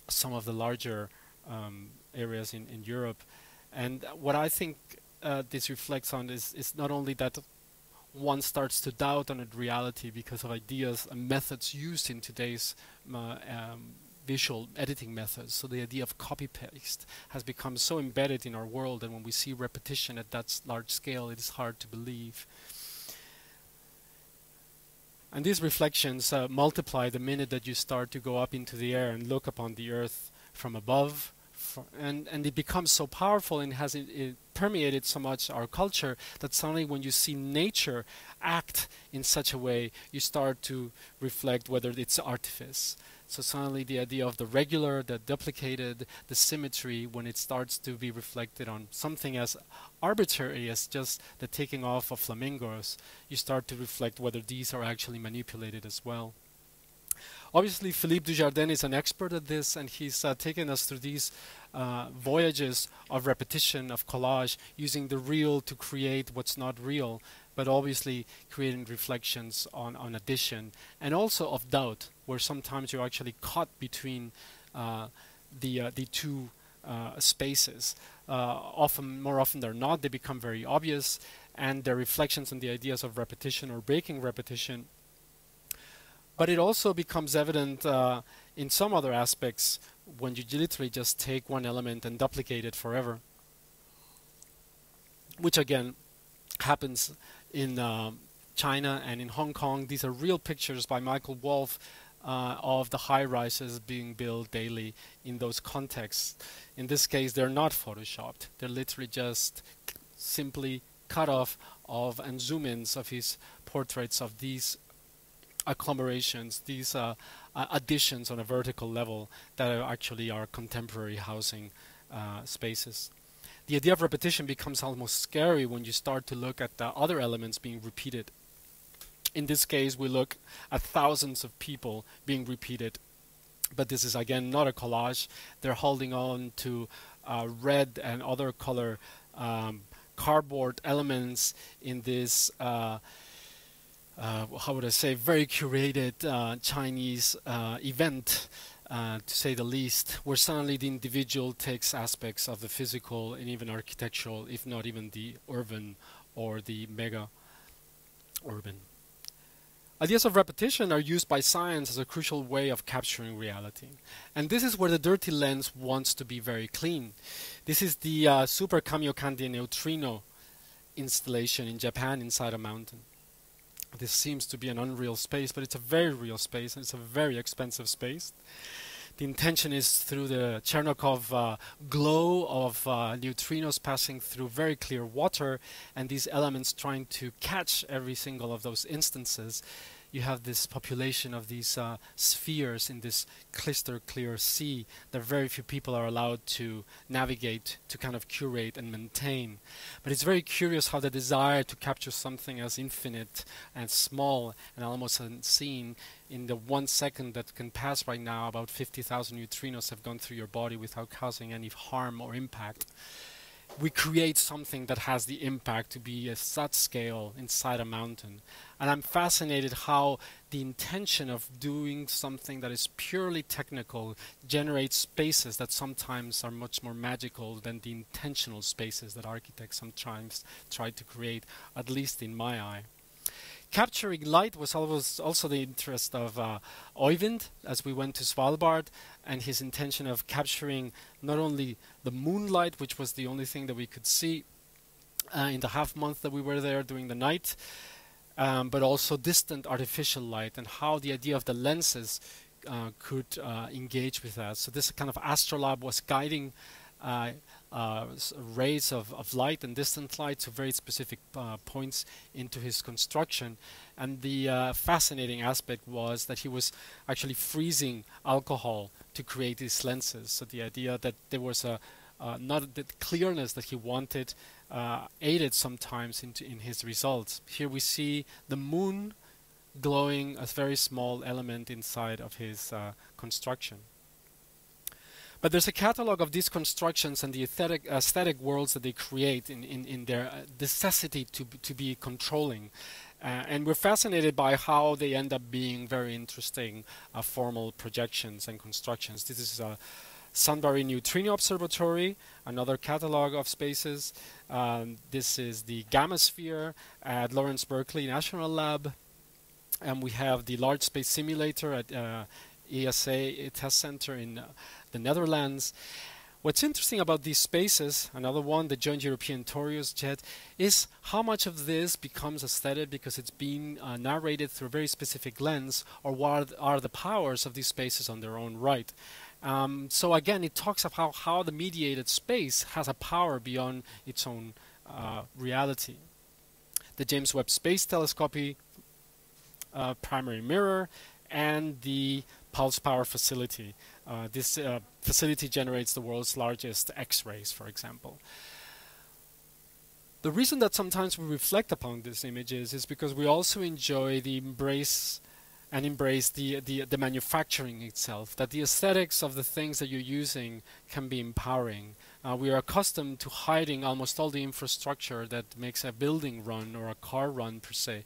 some of the larger areas in Europe. And what I think this reflects on is not only that one starts to doubt on a reality because of ideas and methods used in today's visual editing methods. So the idea of copy-paste has become so embedded in our world, and when we see repetition at that large scale, it is hard to believe. And these reflections multiply the minute that you start to go up into the air and look upon the earth from above. And it becomes so powerful and has it permeated so much our culture that suddenly when you see nature act in such a way, you start to reflect whether it's artifice. So suddenly the idea of the regular, the duplicated, the symmetry, when it starts to be reflected on something as arbitrary as just the taking off of flamingos, you start to reflect whether these are actually manipulated as well. Obviously, Philippe Dujardin is an expert at this, and he's taken us through these voyages of repetition, of collage, using the real to create what's not real, but obviously creating reflections on addition, and also of doubt, where sometimes you're actually caught between the two spaces. More often than not, they become very obvious, and their reflections on the ideas of repetition or breaking repetition. But it also becomes evident in some other aspects when you literally just take one element and duplicate it forever, which again happens in China and in Hong Kong. These are real pictures by Michael Wolff of the high-rises being built daily in those contexts. In this case, they're not photoshopped. They're literally just simply cut off of and zoom-ins of his portraits of these agglomerations, these additions on a vertical level that are actually our contemporary housing spaces. The idea of repetition becomes almost scary when you start to look at the other elements being repeated. In this case, we look at thousands of people being repeated, but this is again not a collage. They're holding on to red and other color cardboard elements in this how would I say, very curated Chinese event, to say the least, where suddenly the individual takes aspects of the physical and even architectural, if not even the urban or the mega urban. Ideas of repetition are used by science as a crucial way of capturing reality. And this is where the dirty lens wants to be very clean. This is the Super Kamiokande neutrino installation in Japan inside a mountain. This seems to be an unreal space, but it's a very real space, and it's a very expensive space. The intention is through the Chernikov glow of neutrinos passing through very clear water, and these elements trying to catch every single of those instances. You have this population of these spheres in this crystal clear sea that very few people are allowed to navigate, to kind of curate and maintain. But it's very curious how the desire to capture something as infinite and small and almost unseen in the 1 second that can pass right now, about 50,000 neutrinos have gone through your body without causing any harm or impact. We create something that has the impact to be a such scale inside a mountain. And I'm fascinated how the intention of doing something that is purely technical generates spaces that sometimes are much more magical than the intentional spaces that architects sometimes try to create, at least in my eye. Capturing light was always also the interest of Oyvind as we went to Svalbard, and his intention of capturing not only the moonlight, which was the only thing that we could see in the half month that we were there during the night, but also distant artificial light, and how the idea of the lenses could engage with that. So this kind of astrolabe was guiding rays of light and distant light to very specific points into his construction. And the fascinating aspect was that he was actually freezing alcohol to create these lenses. So the idea that there was not the clearness that he wanted aided sometimes in his results. Here we see the moon glowing, a very small element inside of his construction. But there's a catalog of these constructions and the aesthetic worlds that they create in their necessity to be controlling. And we're fascinated by how they end up being very interesting formal projections and constructions. This is a Sunbury Neutrino Observatory, another catalog of spaces. This is the Gamma Sphere at Lawrence Berkeley National Lab. And we have the Large Space Simulator at ESA Test Center in the Netherlands. What's interesting about these spaces, another one, the Joint European Torius Jet, is how much of this becomes aesthetic because it's being narrated through a very specific lens, or what are the powers of these spaces on their own right. So again, it talks about how the mediated space has a power beyond its own reality. The James Webb Space Telescope primary mirror and the pulse power facility. This facility generates the world's largest X-rays, for example. The reason that sometimes we reflect upon these images is because we also enjoy the embrace the manufacturing itself, that the aesthetics of the things that you're using can be empowering. We are accustomed to hiding almost all the infrastructure that makes a building run or a car run per se.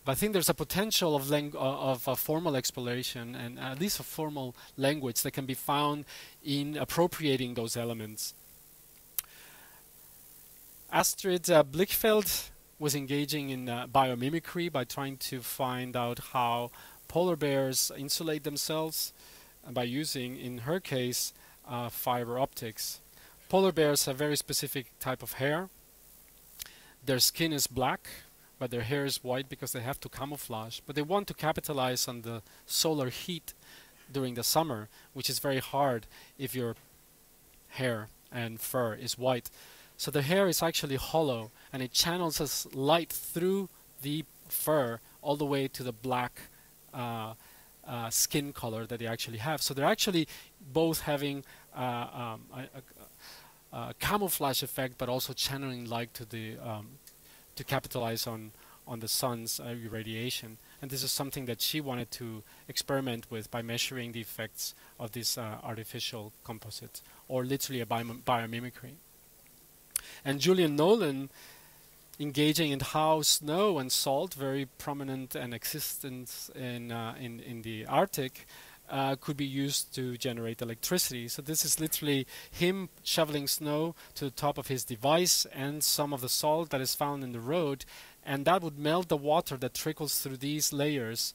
But I think there's a potential of a formal exploration and at least a formal language that can be found in appropriating those elements. Astrid Blichfeld was engaging in biomimicry by trying to find out how polar bears insulate themselves by using, in her case, fiber optics. Polar bears have very specific type of hair. Their skin is black, but their hair is white because they have to camouflage. But they want to capitalize on the solar heat during the summer, which is very hard if your hair and fur is white. So the hair is actually hollow, and it channels us light through the fur all the way to the black skin color that they actually have. So they're actually both having a camouflage effect, but also channeling light to the to capitalize on the sun's irradiation. And this is something that she wanted to experiment with by measuring the effects of this artificial composite, or literally a biomimicry. And Julian Nolan engaging in how snow and salt, very prominent and existent in the Arctic, could be used to generate electricity. So this is literally him shoveling snow to the top of his device and some of the salt that is found in the road, and that would melt the water that trickles through these layers,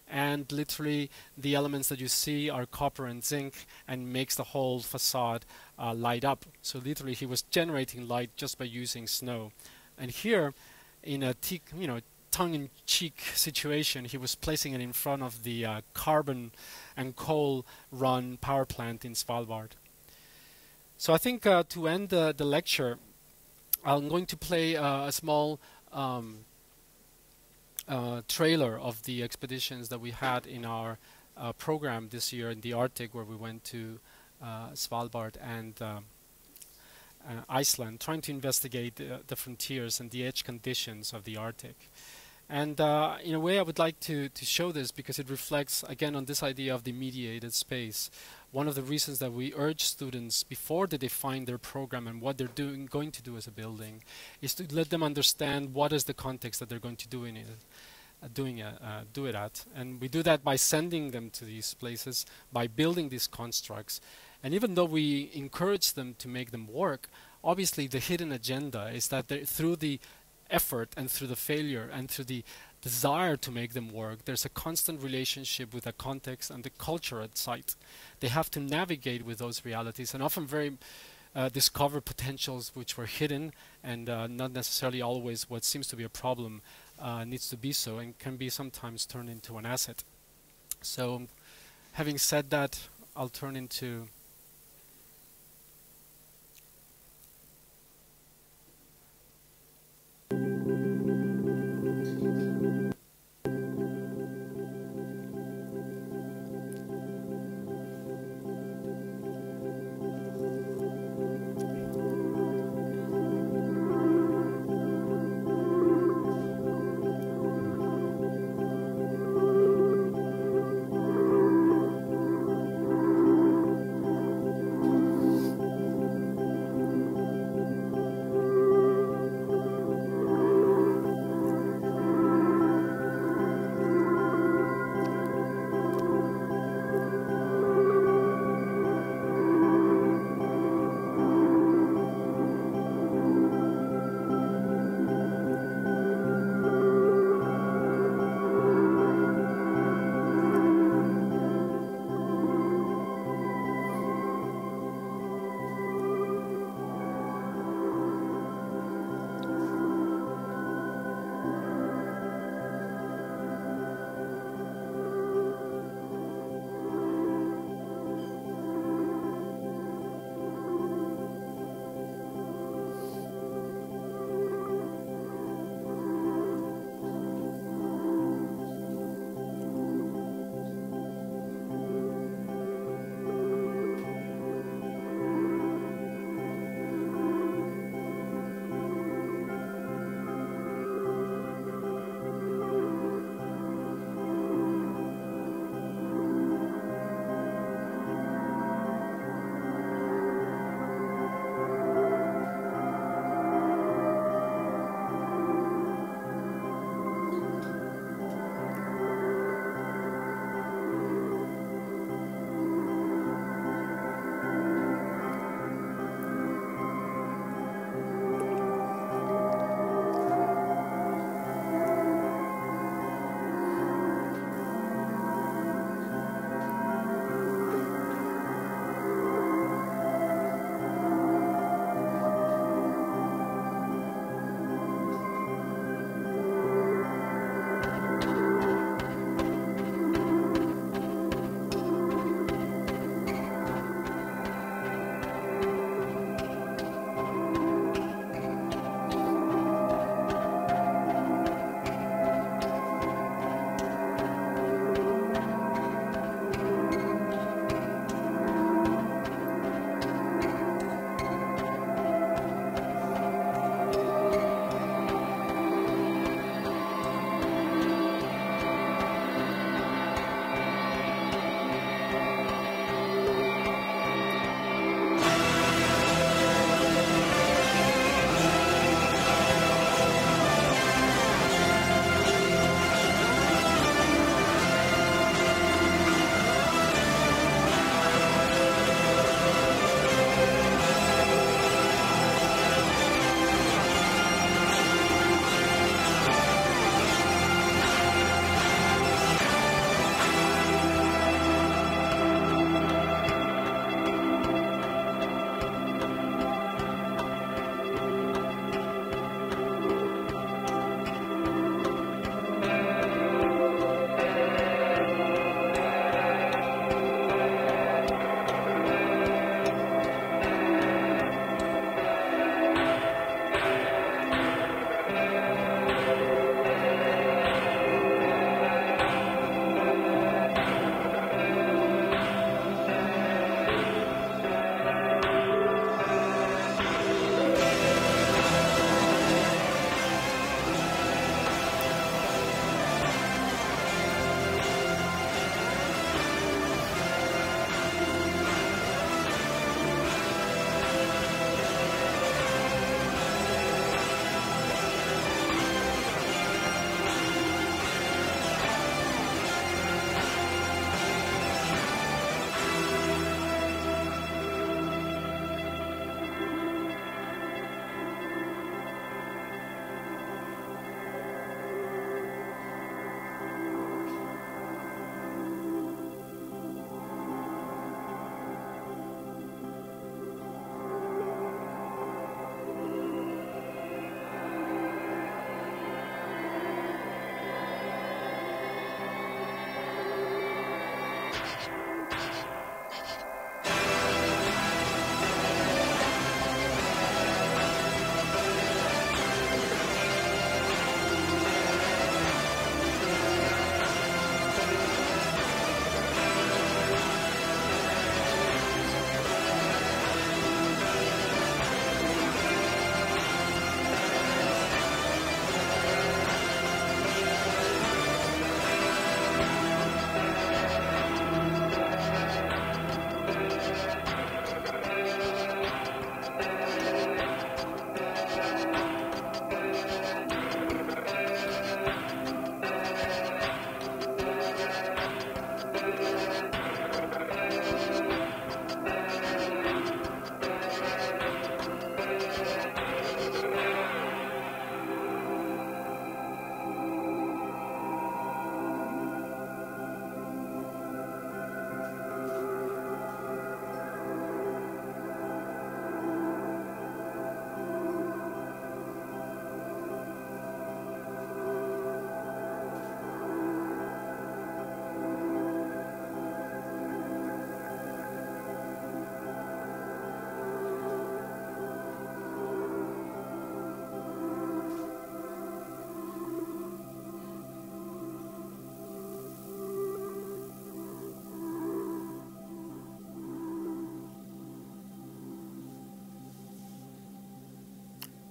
and literally the elements that you see are copper and zinc, and makes the whole facade light up. So literally he was generating light just by using snow. And here, in a tongue-in-cheek situation, he was placing it in front of the carbon and coal-run power plant in Svalbard. So I think to end the lecture, I'm going to play a small trailer of the expeditions that we had in our program this year in the Arctic, where we went to Svalbard and Iceland, trying to investigate the frontiers and the edge conditions of the Arctic. And in a way I would like to show this because it reflects again on this idea of the mediated space. One of the reasons that we urge students before they define their program and what they're going to do as a building is to let them understand what is the context that they're going to do in it. Do it at. And we do that by sending them to these places, by building these constructs. And even though we encourage them to make them work, obviously the hidden agenda is that through the effort and through the failure and through the desire to make them work, there's a constant relationship with the context and the culture at site. They have to navigate with those realities and often discover potentials which were hidden and not necessarily always what seems to be a problem needs to be so, and can be sometimes turned into an asset. So having said that, I'll turn into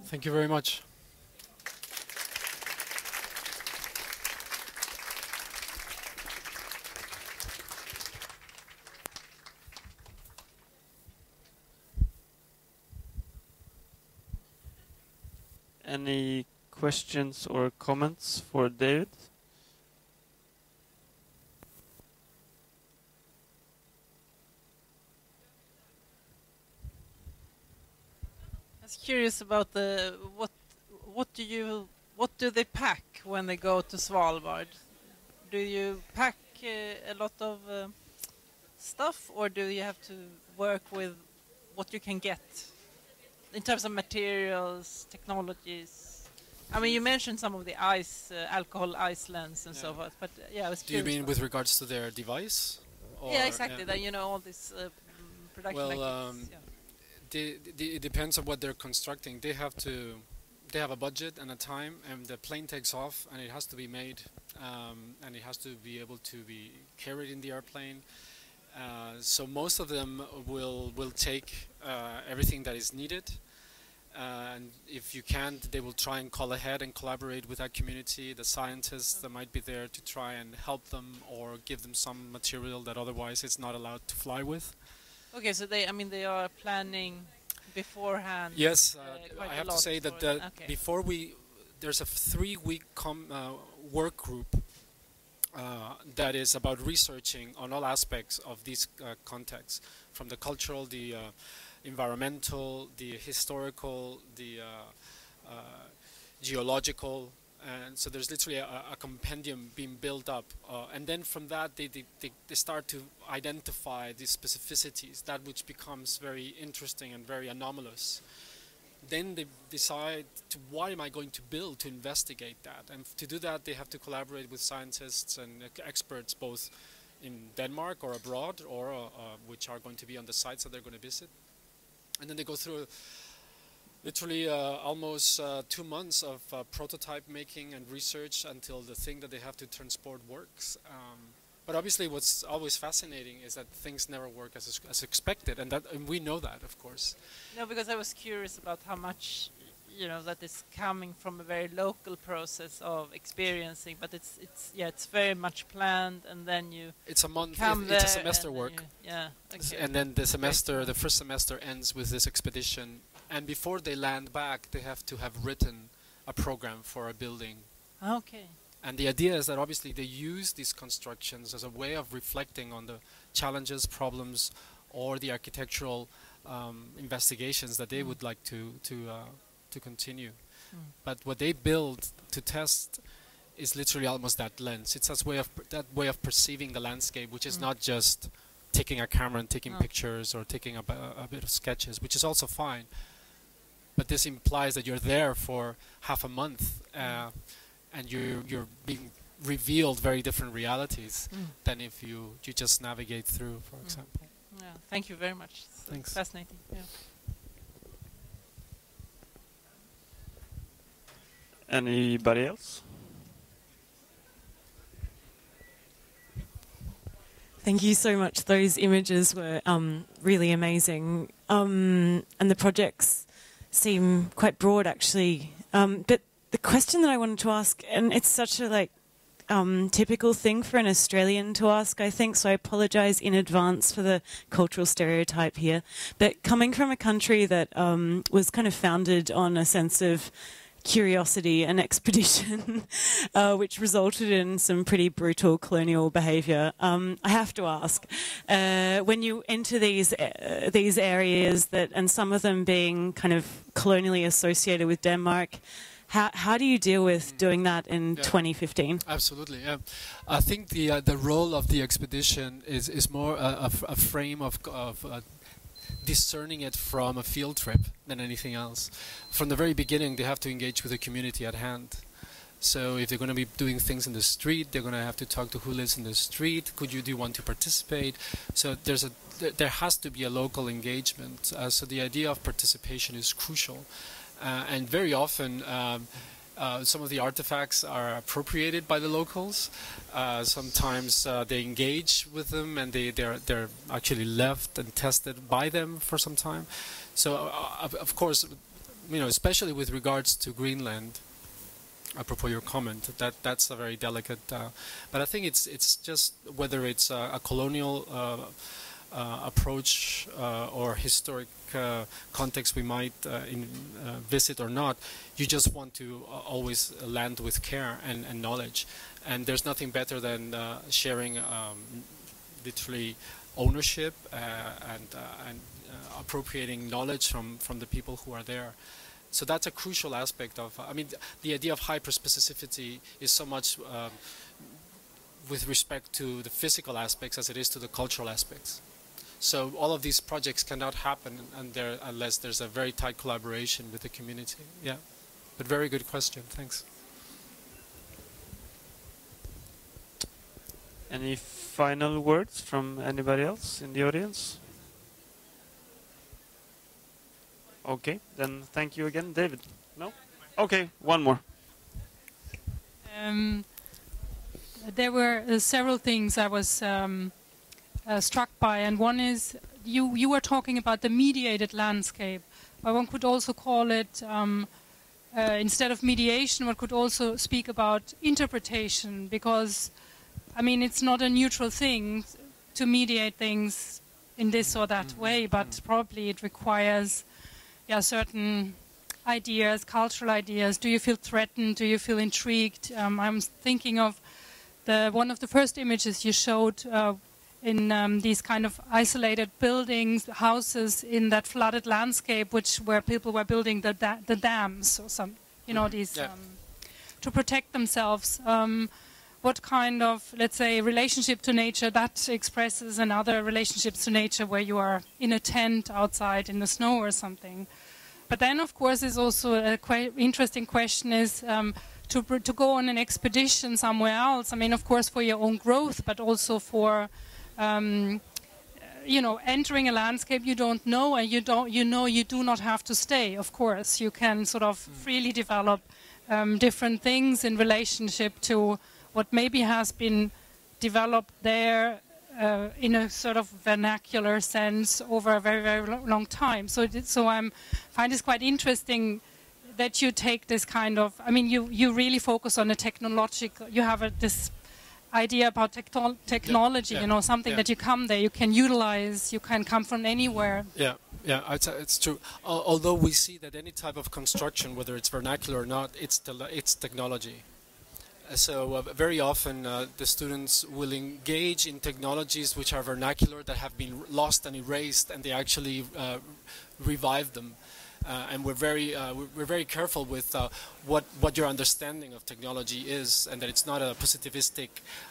Thank you very much. Any questions or comments for David? I was curious about what do they pack when they go to Svalbard? Do you pack a lot of stuff, or do you have to work with what you can get in terms of materials, technologies? I mean, you mentioned some of the alcohol islands and so forth, but yeah, I was curious. Do you mean with regards to their device? Or, yeah, exactly. That, you know, all this production. Well, it depends on what they're constructing. They have a budget and a time, and the plane takes off, and it has to be made, and it has to be able to be carried in the airplane. So most of them will take everything that is needed, and if you can't, they will try and call ahead and collaborate with that community, the scientists that might be there to try and help them or give them some material that otherwise it's not allowed to fly with. Okay, so they are planning beforehand. Yes, I have to say that before there's a 3-week work group that is about researching on all aspects of these contexts, from the cultural, the environmental, the historical, the geological, and so there's literally a compendium being built up, and then from that they start to identify these specificities, that which becomes very interesting and very anomalous. Then they decide what am I going to build to investigate that, and to do that they have to collaborate with scientists and experts both in Denmark or abroad, or which are going to be on the sites that they're going to visit. And then they go through literally almost 2 months of prototype making and research until the thing that they have to transport works. But obviously what's always fascinating is that things never work as expected, and we know that, of course. No, because I was curious about how much, you know, that is coming from a very local process of experiencing, but it's very much planned, and then you it's a month, it's a semester work. Okay. And then the first semester ends with this expedition, and before they land back they have to have written a program for a building. Okay. And the idea is that obviously they use these constructions as a way of reflecting on the challenges, problems, or the architectural investigations that they would like to continue. But what they build to test is literally almost that lens. It's that way of perceiving the landscape, which is not just taking a camera and taking pictures or taking a bit of sketches, which is also fine. But this implies that you're there for half a month, and you're being revealed very different realities than if you just navigate through, for example. Yeah, thank you very much. Thanks. Fascinating. Yeah. Anybody else? Thank you so much. Those images were really amazing, and the projects seem quite broad, actually. But the question that I wanted to ask, and it's such a typical thing for an Australian to ask, I think, so I apologise in advance for the cultural stereotype here. But coming from a country that was kind of founded on a sense of curiosity and expedition, which resulted in some pretty brutal colonial behaviour. I have to ask, when you enter these areas and some of them being kind of colonially associated with Denmark, how do you deal with doing that in 2015? Absolutely, yeah. I think the role of the expedition is more a frame of discerning it from a field trip than anything else. From the very beginning, they have to engage with the community at hand. So if they're going to be doing things in the street, they're going to have to talk to who lives in the street. Do you want to participate? So there has to be a local engagement. So the idea of participation is crucial. And very often, some of the artifacts are appropriated by the locals. Sometimes they engage with them, and they're actually left and tested by them for some time. So of course, especially with regards to Greenland. Apropos your comment, that's a very delicate. But I think it's just whether it's a colonial approach or historic context we might visit or not. You just want to always land with care and knowledge, and there's nothing better than sharing literally ownership and appropriating knowledge from the people who are there. So that's a crucial aspect of, I mean, the idea of hyperspecificity is so much with respect to the physical aspects as it is to the cultural aspects. So all of these projects cannot happen unless there's a very tight collaboration with the community. Yeah, but very good question, thanks. Any final words from anybody else in the audience? Okay, then thank you again, David. No? Okay, one more. There were several things I was struck by, and one is you were talking about the mediated landscape, but one could also call it, instead of mediation, one could also speak about interpretation, because, I mean, it's not a neutral thing to mediate things in this or that way, but probably it requires certain ideas, cultural ideas. Do you feel threatened? Do you feel intrigued? I'm thinking of one of the first images you showed in these kind of isolated buildings, houses in that flooded landscape, where people were building the dams or some, these to protect themselves. What kind of, let's say, relationship to nature that expresses, and other relationships to nature where you are in a tent outside in the snow or something. But then, of course, is also a quite interesting question is to go on an expedition somewhere else. I mean, of course, for your own growth, but also for, entering a landscape you don't know, and you do not have to stay. Of course, you can sort of freely develop different things in relationship to what maybe has been developed there in a sort of vernacular sense over a very, very long time. So I find this quite interesting that you take this kind of, I mean, you really focus on the technological, you have this idea about technology, something that you come there, you can utilize, you can come from anywhere. Yeah, it's true. Although we see that any type of construction, whether it's vernacular or not, it's technology. So very often the students will engage in technologies which are vernacular, that have been lost and erased, and they actually revive them. And we're very careful with what your understanding of technology is, and that it's not a positivistic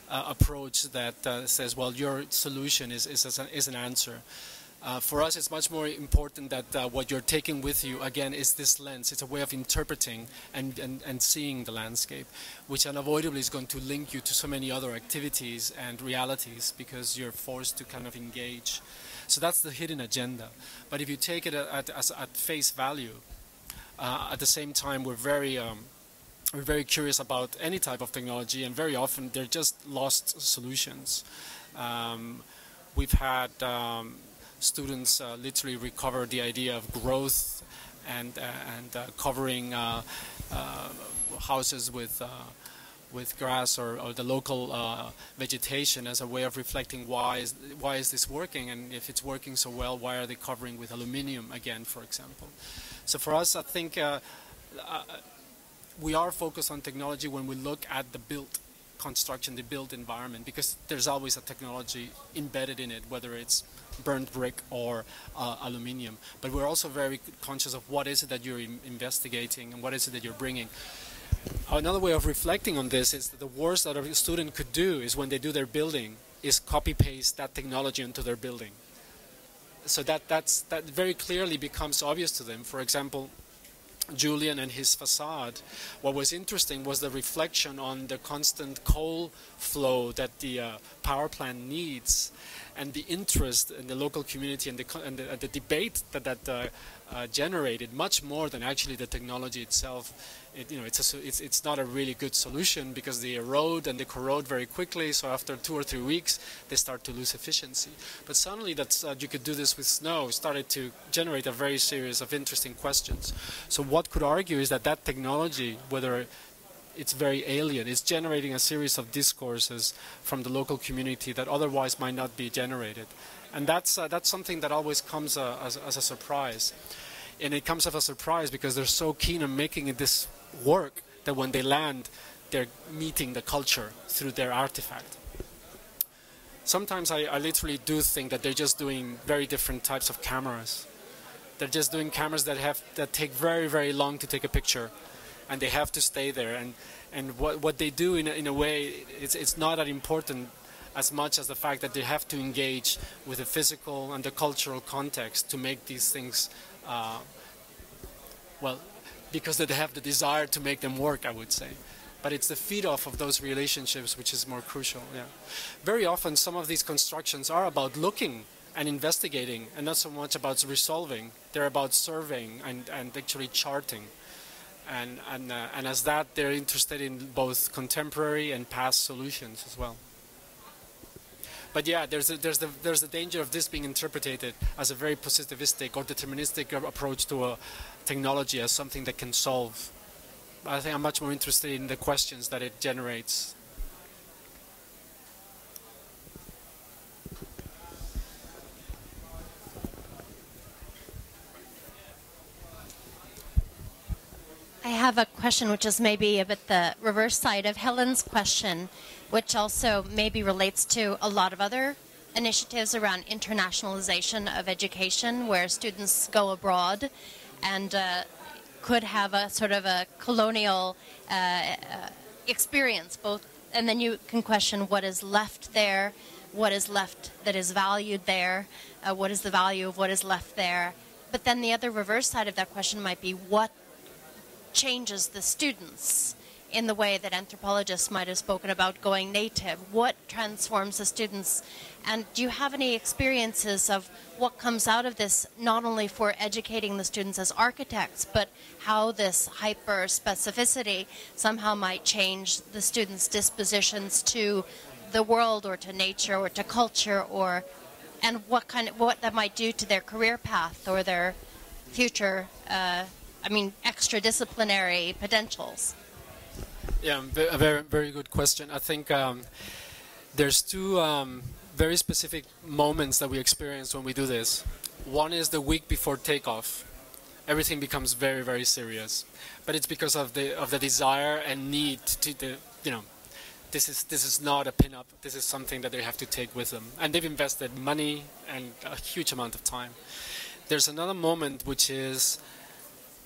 approach that says, well, your solution is an answer. For us, it's much more important that what you're taking with you, again, is this lens. It's a way of interpreting and seeing the landscape, which unavoidably is going to link you to so many other activities and realities, because you're forced to kind of engage. So that's the hidden agenda. But if you take it at face value, at the same time, we're very curious about any type of technology, and very often they're just lost solutions. We've had students literally recover the idea of growth and covering houses with grass or the local vegetation as a way of reflecting why is this working, and if it's working so well, why are they covering with aluminium again, for example. So for us, I think we are focused on technology when we look at the built construction, the built environment, because there's always a technology embedded in it, whether it's burnt brick or aluminium. But we're also very conscious of what is it that you're investigating and what is it that you're bringing. Another way of reflecting on this is that the worst that a student could do is, when they do their building, is copy-paste that technology into their building. So that very clearly becomes obvious to them. For example, Julian and his facade, what was interesting was the reflection on the constant coal flow that the power plant needs. and the interest in the local community and the debate that generated, much more than actually the technology itself. It's not a really good solution because they erode and they corrode very quickly. So after 2 or 3 weeks, they start to lose efficiency. But suddenly, you could do this with snow started to generate a very series of interesting questions. So what could argue is that technology, whether it's very alien, it's generating a series of discourses from the local community that otherwise might not be generated. And that's something that always comes as a surprise. And it comes as a surprise because they're so keen on making this work that when they land, they're meeting the culture through their artifact. Sometimes I literally do think that they're just doing very different types of cameras. They're just doing cameras that take very, very long to take a picture, and they have to stay there. And what they do in a way, it's not that important as much as the fact that they have to engage with the physical and the cultural context to make these things, well, because they have the desire to make them work, I would say. But it's the feed-off of those relationships which is more crucial. Yeah. Very often some of these constructions are about looking and investigating and not so much about resolving. They're about surveying and actually charting. And as that, they're interested in both contemporary and past solutions as well. But yeah, there's the danger of this being interpreted as a very positivistic or deterministic approach to a technology as something that can solve. I think I'm much more interested in the questions that it generates. I have a question which is maybe a bit the reverse side of Helen's question, which also maybe relates to a lot of other initiatives around internationalization of education, where students go abroad and could have a sort of a colonial experience, both, and then you can question what is left there, what is left that is valued there, what is the value of what is left there. But then the other reverse side of that question might be what changes the students in the way that anthropologists might have spoken about going native. What transforms the students? And do you have any experiences of what comes out of this, not only for educating the students as architects, but how this hyper-specificity somehow might change the students' dispositions to the world or to nature or to culture, or and what that might do to their career path or their future extra-disciplinary potentials? Yeah, a very, very good question. I think there's two very specific moments that we experience when we do this. One is the week before takeoff. Everything becomes very, very serious, but it's because of the desire and need to this is not a pin-up. This is something that they have to take with them, and they've invested money and a huge amount of time. There's another moment which is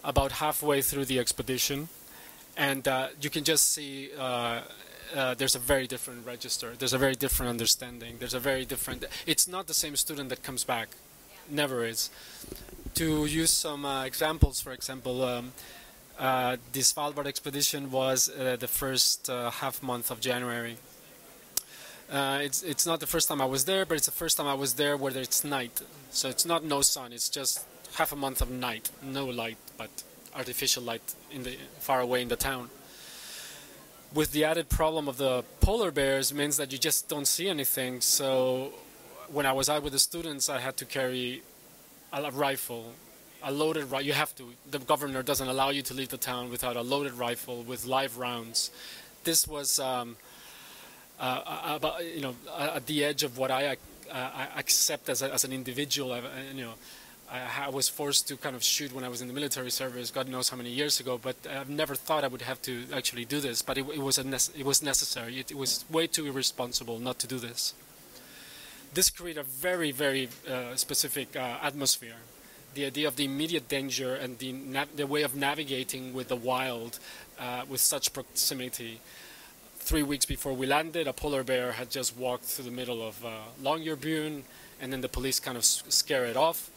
about halfway through the expedition, and you can just see there's a very different register. There's a very different understanding. There's a very different. It's not the same student that comes back. Never is. To use some examples, for example, this Svalbard expedition was the first half month of January. It's not the first time I was there, but it's the first time I was there where it's night. So it's not no sun. It's just half a month of night, no light, but artificial light far away in the town. With the added problem of the polar bears means that you just don't see anything. So when I was out with the students, I had to carry a rifle, a loaded rifle. You have to. The governor doesn't allow you to leave the town without a loaded rifle with live rounds. This was about, at the edge of what I accept as an individual. I was forced to kind of shoot when I was in the military service, God knows how many years ago, but I've never thought I would have to actually do this, but it was necessary. It was way too irresponsible not to do this. This created a very, very specific atmosphere. The idea of the immediate danger and the way of navigating with the wild with such proximity. 3 weeks before we landed, a polar bear had just walked through the middle of Longyearbyen, and then the police kind of scare it off.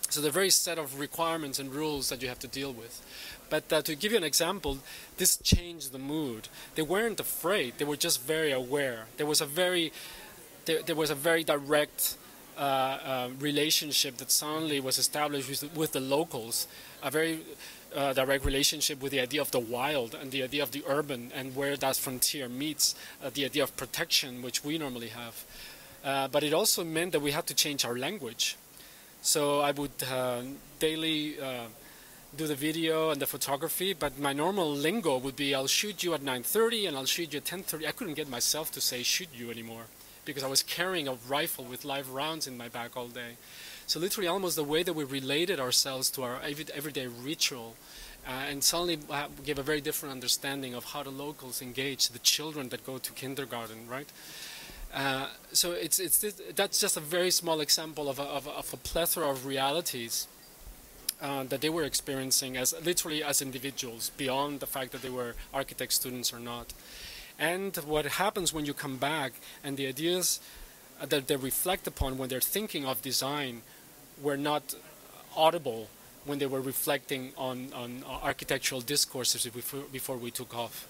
So the very set of requirements and rules that you have to deal with. But to give you an example, this changed the mood. They weren't afraid. They were just very aware. There was a very there was a very direct relationship that suddenly was established with the locals, a very direct relationship with the idea of the wild and the idea of the urban, and where that frontier meets the idea of protection, which we normally have. But it also meant that we had to change our language. So I would daily do the video and the photography, but my normal lingo would be, I'll shoot you at 9:30 and I'll shoot you at 10:30. I couldn't get myself to say shoot you anymore, because I was carrying a rifle with live rounds in my back all day. So literally almost the way that we related ourselves to our everyday ritual, and suddenly gave a very different understanding of how the locals engage the children that go to kindergarten, right? So that's just a very small example of a plethora of realities that they were experiencing as literally as individuals, beyond the fact that they were architect students or not. And what happens when you come back and the ideas that they reflect upon when they're thinking of design were not audible when they were reflecting on architectural discourses before we took off.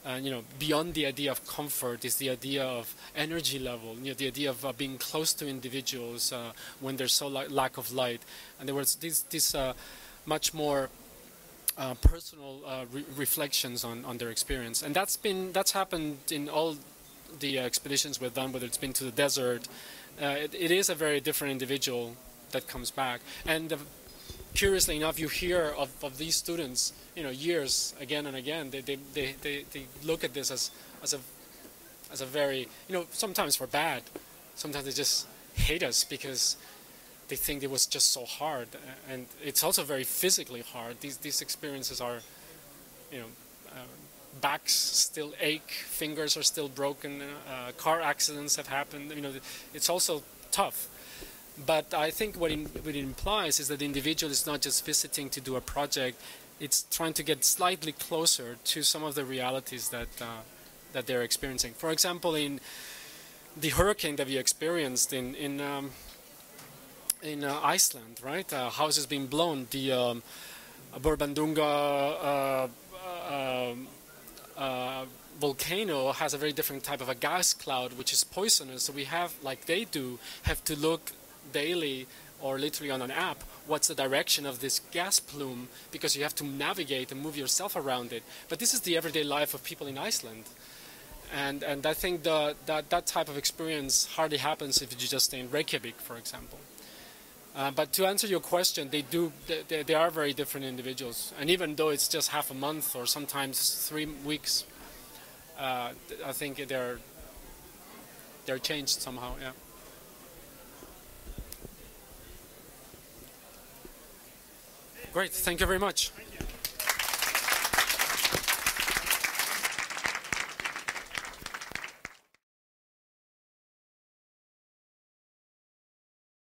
You know, beyond the idea of comfort is the idea of energy level, you know, the idea of being close to individuals when there's so lack of light. And there was this much more personal reflections on their experience. And that's happened in all the expeditions we've done, whether it's been to the desert. It is a very different individual that comes back. And curiously enough, you hear of these students, you know, years again and again. They look at this as a very, you know, sometimes for bad, sometimes they just hate us because they think it was just so hard, and it's also very physically hard. These experiences are, you know, backs still ache, fingers are still broken, car accidents have happened. You know, it's also tough. But I think what it implies is that the individual is not just visiting to do a project; it's trying to get slightly closer to some of the realities that they're experiencing. For example, in the hurricane that we experienced in Iceland, right? Houses being blown. The Burbandunga volcano has a very different type of a gas cloud, which is poisonous. So we have, like they do, have to look daily or literally on an app, what's the direction of this gas plume, because you have to navigate and move yourself around it. But this is the everyday life of people in Iceland. And I think that type of experience hardly happens if you just stay in Reykjavik, for example. But to answer your question, they are very different individuals. And even though it's just half a month or sometimes 3 weeks, I think they're changed somehow, yeah. Great, thank you very much.